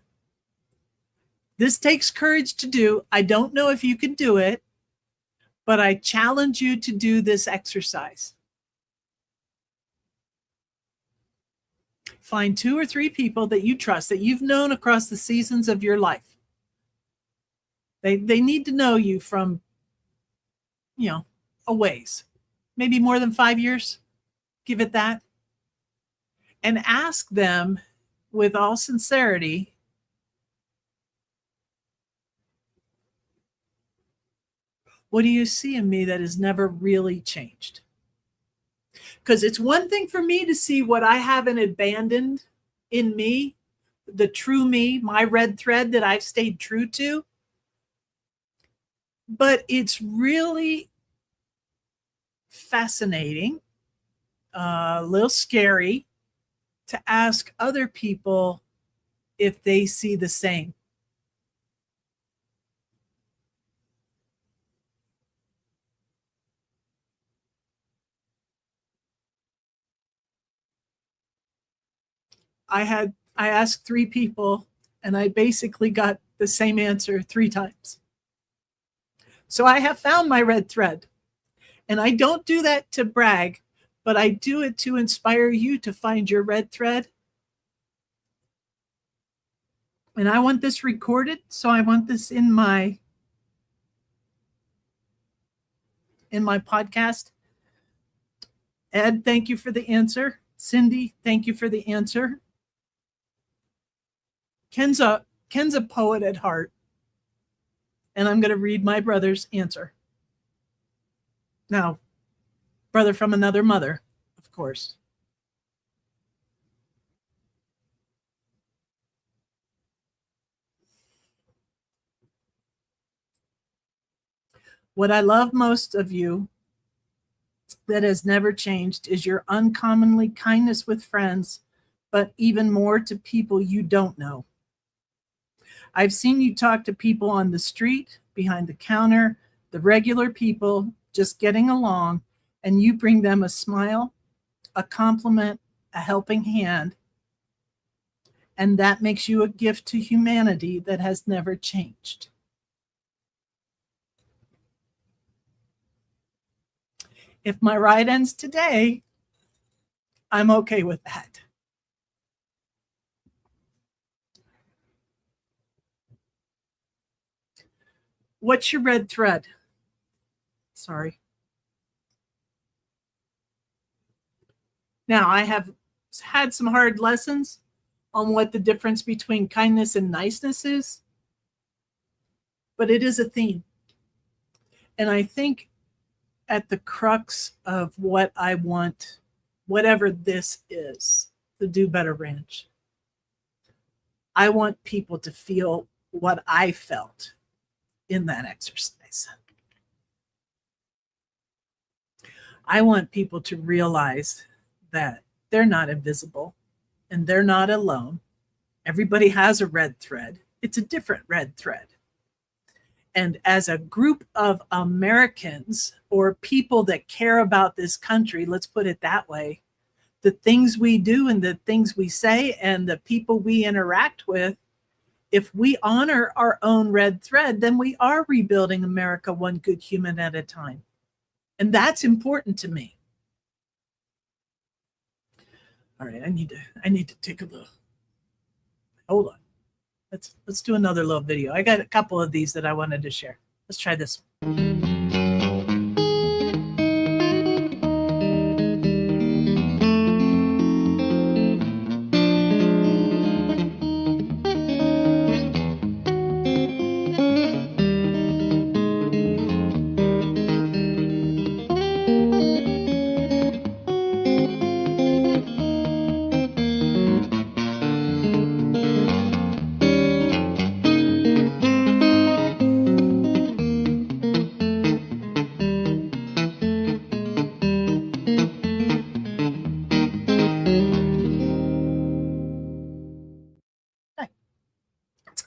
This takes courage to do. I don't know if you can do it, but I challenge you to do this exercise. Find 2 or 3 people that you trust, that you've known across the seasons of your life. They need to know you from, a ways, maybe more than 5 years. Give it that. And ask them with all sincerity, what do you see in me that has never really changed? Because it's one thing for me to see what I haven't abandoned in me, the true me, my red thread that I've stayed true to. But it's really fascinating, a little scary, to ask other people if they see the same. I had I asked 3 people, and I basically got the same answer 3 times. So I have found my red thread. And I don't do that to brag, but I do it to inspire you to find your red thread. And I want this recorded, so I want this in my podcast. Ed, thank you for the answer. Cindy, thank you for the answer. Ken's a poet at heart. And I'm going to read my brother's answer. Now, brother from another mother, of course. What I love most of you that has never changed is your uncommonly kindness with friends, but even more to people you don't know. I've seen you talk to people on the street, behind the counter, the regular people, just getting along, and you bring them a smile, a compliment, a helping hand, and that makes you a gift to humanity that has never changed. If my ride ends today, I'm okay with that. What's your red thread? Sorry. Now, I have had some hard lessons on what the difference between kindness and niceness is, but it is a theme. And I think at the crux of what I want, whatever this is, the Do Better Ranch, I want people to feel what I felt in that exercise. I want people to realize that they're not invisible and they're not alone. Everybody has a red thread. It's a different red thread. And as a group of Americans or people that care about this country, let's put it that way, the things we do and the things we say and the people we interact with, if we honor our own red thread, then we are rebuilding America one good human at a time. And that's important to me. All right, I need to take a little. Hold on. Let's do another little video. I got a couple of these that I wanted to share. Let's try this one.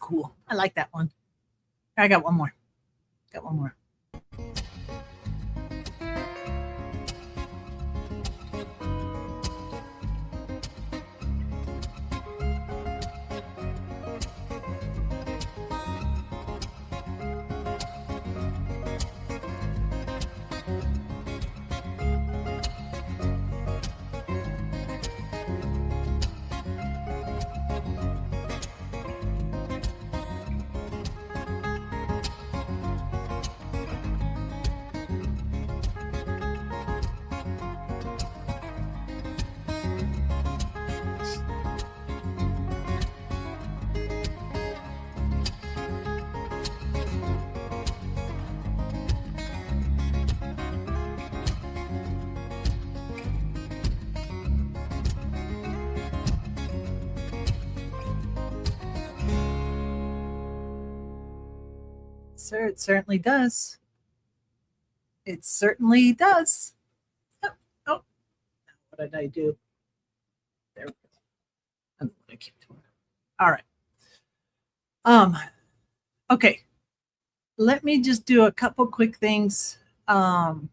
Cool. I like that one. I got one more. Sir, it certainly does. It certainly does. Oh, what did I do? There we go. I don't know what I keep doing. All right. Okay. Let me just do a couple quick things. Yeah,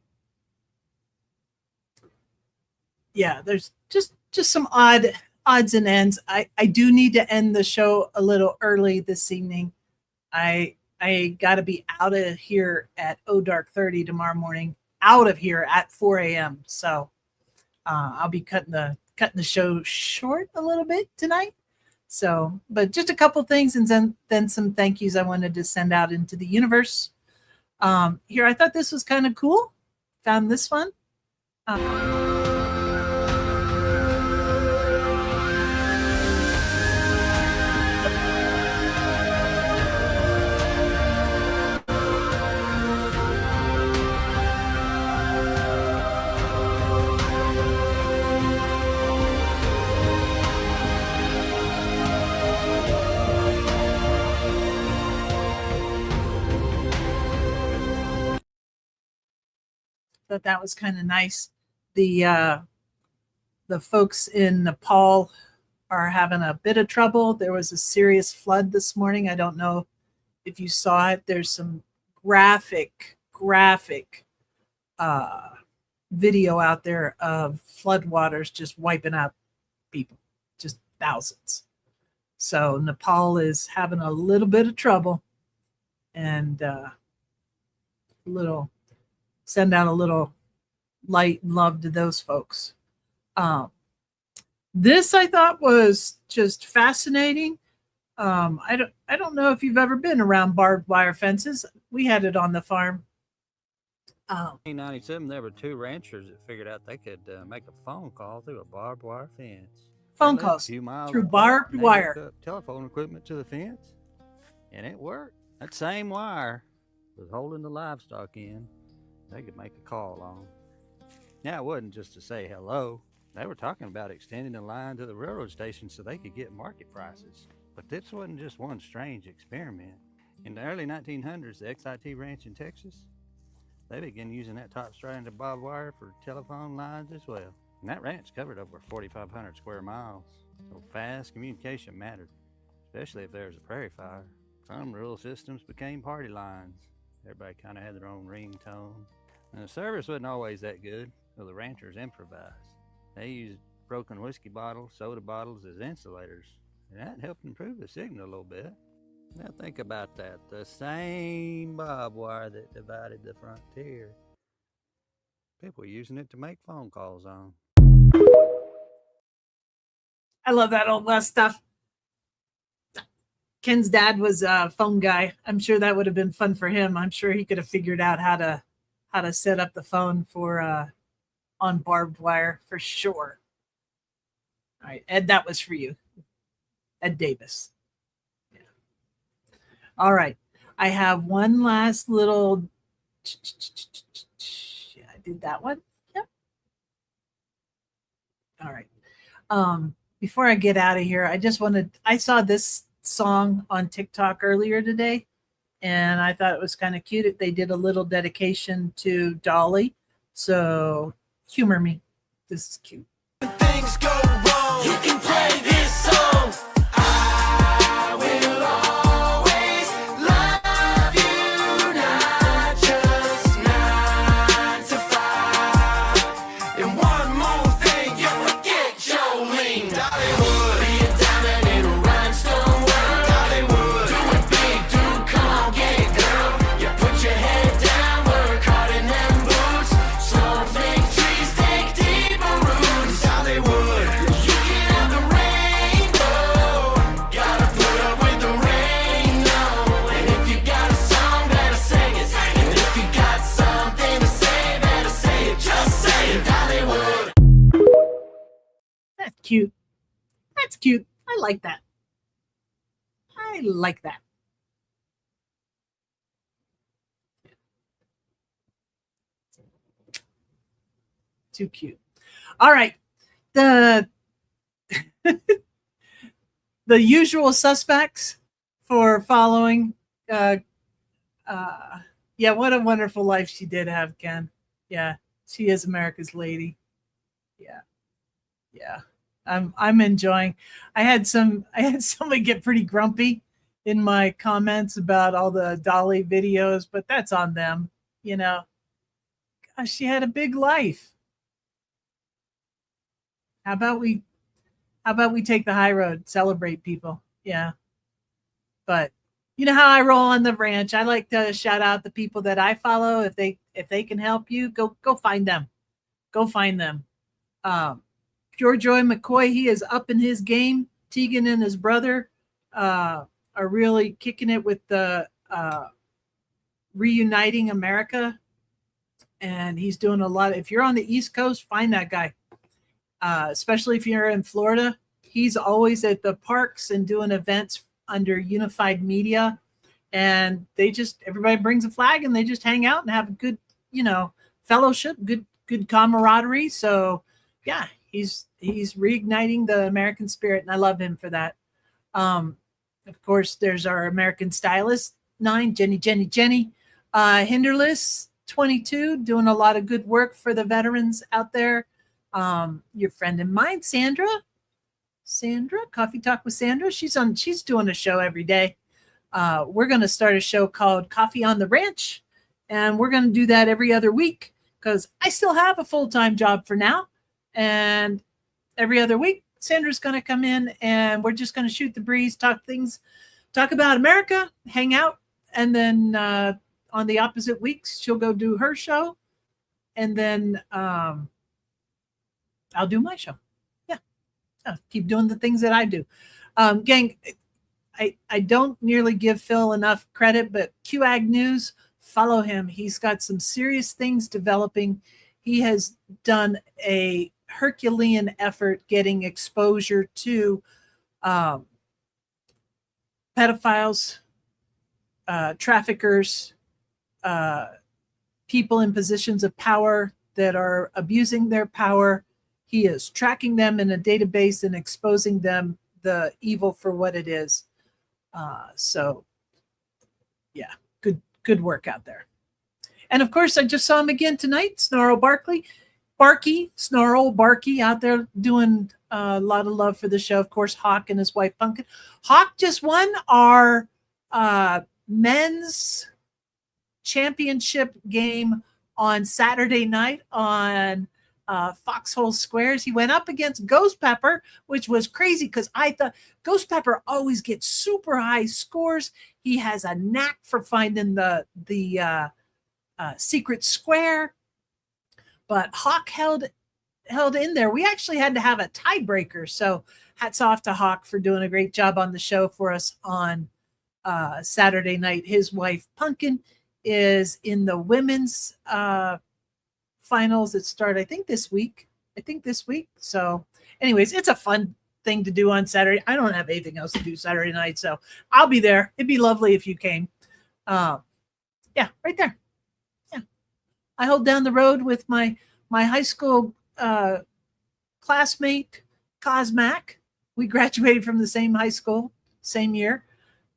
there's just some odd odds and ends. I do need to end the show a little early this evening. I got to be out of here at dark 30 tomorrow morning. Out of here at 4 a.m. So I'll be cutting the show short a little bit tonight. So, but just a couple things, and then some thank yous I wanted to send out into the universe. Here, I thought this was kind of cool. Found this one. Thought that was kind of nice. The folks in Nepal are having a bit of trouble. There was a serious flood this morning. I don't know if you saw it. There's some graphic video out there of floodwaters just wiping out people, just thousands. So Nepal is having a little bit of trouble, and send out a little light and love to those folks. This I thought was just fascinating. I don't know if you've ever been around barbed wire fences. We had it on the farm. 1997, there were two ranchers that figured out they could make a phone call through a barbed wire fence. Phone They lived a calls few miles through apart, barbed and they wire. hooked up telephone equipment to the fence, and it worked. That same wire was holding the livestock in. They could make a call on. Now, it wasn't just to say hello. They were talking about extending the line to the railroad station so they could get market prices. But this wasn't just one strange experiment. In the early 1900s, the XIT ranch in Texas, they began using that top-stranded barbed wire for telephone lines as well. And that ranch covered over 4,500 square miles. So fast communication mattered, especially if there was a prairie fire. Some rural systems became party lines. Everybody kind of had their own ringtone. And the service wasn't always that good, so the ranchers improvised. They used broken whiskey bottles, soda bottles as insulators, and that helped improve the signal a little bit. Now think about that. The same barbed wire that divided the frontier. People using it to make phone calls on. I love that old West stuff. Ken's dad was a phone guy. I'm sure that would have been fun for him. I'm sure he could have figured out how to set up the phone for on barbed wire for sure. All right, Ed, that was for you. Ed Davis. Yeah. All right. I have one last little. Yeah, I did that one. Yep. All right. Before I get out of here, I saw this song on TikTok earlier today, and I thought it was kind of cute. They did a little dedication to Dolly. So humor me. This is cute. Things go wrong. You can play this song. I will always love you, not just 9 to 5. And one more thing, you forget Jolene. Dollywood, be a diamond in a rhinestone world. Dollywood, do it big, dude, come on, get it, girl. You put your head down, work hard in them boots. Storms make trees take deeper roots. Dollywood, you can have the rainbow. Gotta put up with the rain, no. And if you got a song, better sing it. And if you got something to say, better say it. Just say it, Dollywood. That's cute. That's cute. I like that. I like that. Too cute. All right. The the usual suspects for following. Yeah, what a wonderful life she did have, Ken. Yeah, she is America's lady. Yeah. I'm enjoying. I had somebody get pretty grumpy in my comments about all the Dolly videos, but that's on them, you know. Gosh, she had a big life. How about we How about we take the high road, celebrate people? Yeah. But you know how I roll on the ranch. I like to shout out the people that I follow. If they can help you, go find them. Go find them. Pure Joy McCoy, he is up in his game. Tegan and his brother are really kicking it with the reuniting America. And he's doing a lot. If you're on the East Coast, find that guy. Especially if you're in Florida. He's always at the parks and doing events under Unified Media. And everybody brings a flag and they just hang out and have a good, fellowship, good camaraderie. So yeah, he's reigniting the American spirit, and I love him for that. Of course, there's our American stylist 9, Jenny Hinderless 22, doing a lot of good work for the veterans out there. Your friend and mine, Sandra, Coffee Talk with Sandra. She's doing a show every day. We're going to start a show called Coffee on the Ranch, and we're going to do that every other week because I still have a full-time job for now. And every other week, Sandra's going to come in and we're just going to shoot the breeze, talk about America, hang out. And then on the opposite weeks, she'll go do her show. And then I'll do my show. Yeah. I'll keep doing the things that I do. Gang, I don't nearly give Phil enough credit, but QAG News, follow him. He's got some serious things developing. He has done a Herculean effort getting exposure to pedophiles, traffickers, people in positions of power that are abusing their power. He is tracking them in a database and exposing them, the evil, for what it is. So yeah, good work out there. And of course, I just saw him again tonight, Snarl Barky out there doing a lot of love for the show. Of course, Hawk and his wife Pumpkin. Hawk just won our men's championship game on Saturday night on Foxhole Squares. He went up against Ghost Pepper, which was crazy because I thought Ghost Pepper always gets super high scores. He has a knack for finding the secret square. But Hawk held in there. We actually had to have a tiebreaker. So hats off to Hawk for doing a great job on the show for us on Saturday night. His wife, Pumpkin, is in the women's finals that start, I think this week. So anyways, it's a fun thing to do on Saturday. I don't have anything else to do Saturday night, so I'll be there. It'd be lovely if you came. Yeah, right there. I hold down the road with my high school classmate, Cosmac. We graduated from the same high school, same year.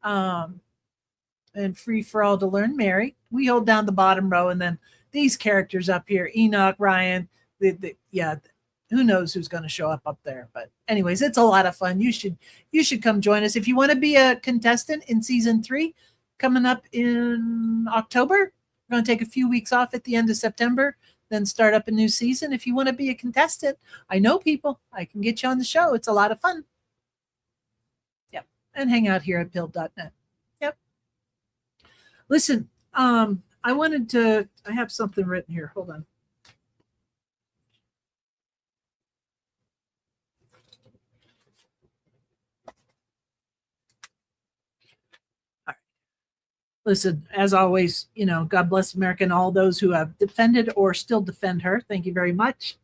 And Free for All to Learn, Mary. We hold down the bottom row, and then these characters up here, Enoch, Ryan. Who knows who's going to show up there? But anyways, it's a lot of fun. You should come join us if you want to be a contestant in season 3, coming up in October. We're going to take a few weeks off at the end of September, then start up a new season. If you want to be a contestant, I know people. I can get you on the show. It's a lot of fun. Yep. And hang out here at build.net. Yep. Listen, I have something written here. Hold on. Listen, as always, God bless America and all those who have defended or still defend her. Thank you very much.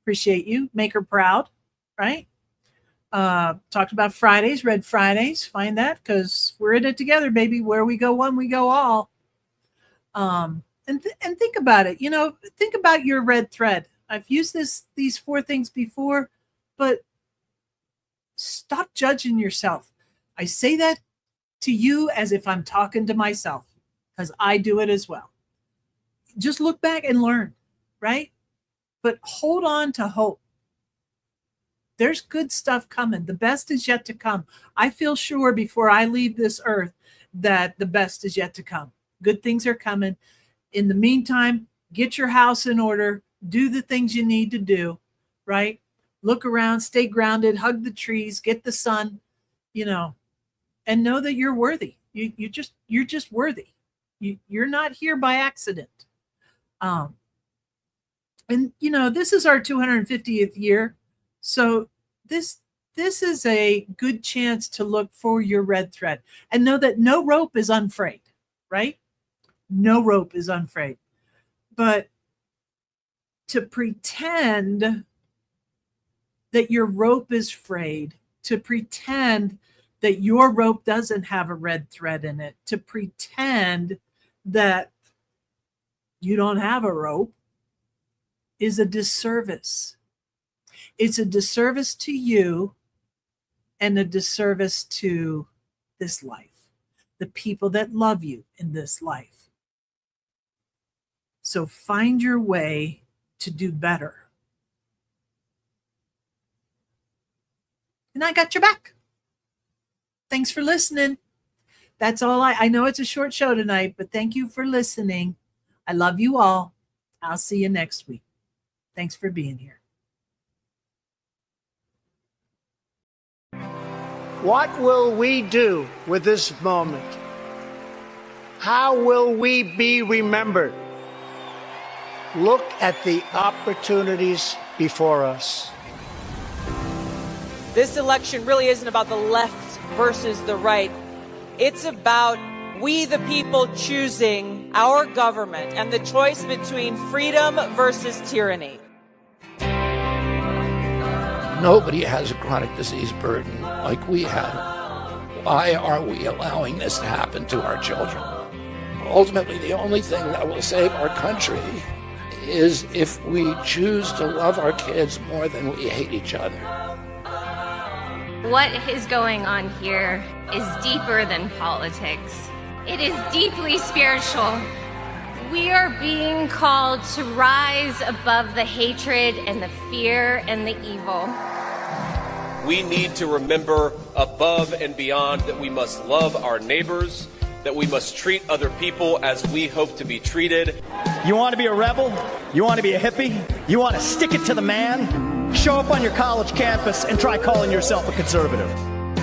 Appreciate you. Make her proud, right? Talked about Fridays, Red Fridays. Find that because we're in it together, baby. Where we go one, we go all. And think about it. Think about your red thread. I've used these 4 things before, but stop judging yourself. I say that to you as if I'm talking to myself, because I do it as well. Just look back and learn, right? But hold on to hope. There's good stuff coming. The best is yet to come. I feel sure before I leave this earth that the best is yet to come. Good things are coming. In the meantime, get your house in order. Do the things you need to do, right? look around, stay grounded, hug the trees, get the sun, and know that you're worthy. You're just worthy. You're not here by accident. And this is our 250th year. So this is a good chance to look for your red thread and know that no rope is unfrayed, right? No rope is unfrayed. But to pretend that your rope is frayed, to pretend that your rope doesn't have a red thread in it, to pretend that you don't have a rope is a disservice. It's a disservice to you and a disservice to this life, the people that love you in this life. So find your way to do better. And I got your back. Thanks for listening. That's all I know it's a short show tonight, but thank you for listening. I love you all. I'll see you next week. Thanks for being here. What will we do with this moment? How will we be remembered? Look at the opportunities before us. This election really isn't about the left versus the right. It's about we the people choosing our government and the choice between freedom versus tyranny. Nobody has a chronic disease burden like we have. Why are we allowing this to happen to our children? Ultimately, the only thing that will save our country is if we choose to love our kids more than we hate each other. What is going on here is deeper than politics. It is deeply spiritual. We are being called to rise above the hatred and the fear and the evil. We need to remember above and beyond that we must love our neighbors, that we must treat other people as we hope to be treated. You want to be a rebel? You want to be a hippie? You want to stick it to the man? Show up on your college campus and try calling yourself a conservative.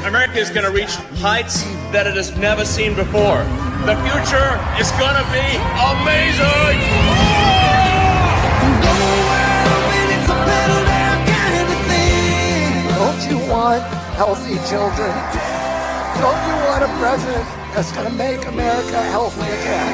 America is going to reach heights that it has never seen before. The future is going to be amazing! Don't you want healthy children? Don't you want a president that's going to make America healthy again?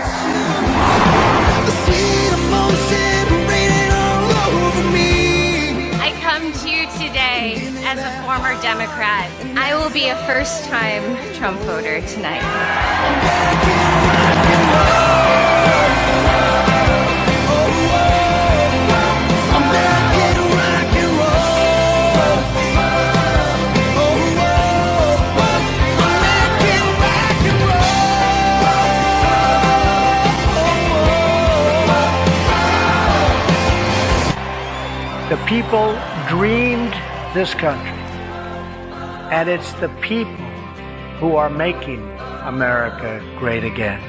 The sweet emotion raining all over me. I come to you today as a former Democrat. I will be a first-time Trump voter tonight. The people dreamed this country, and it's the people who are making America great again.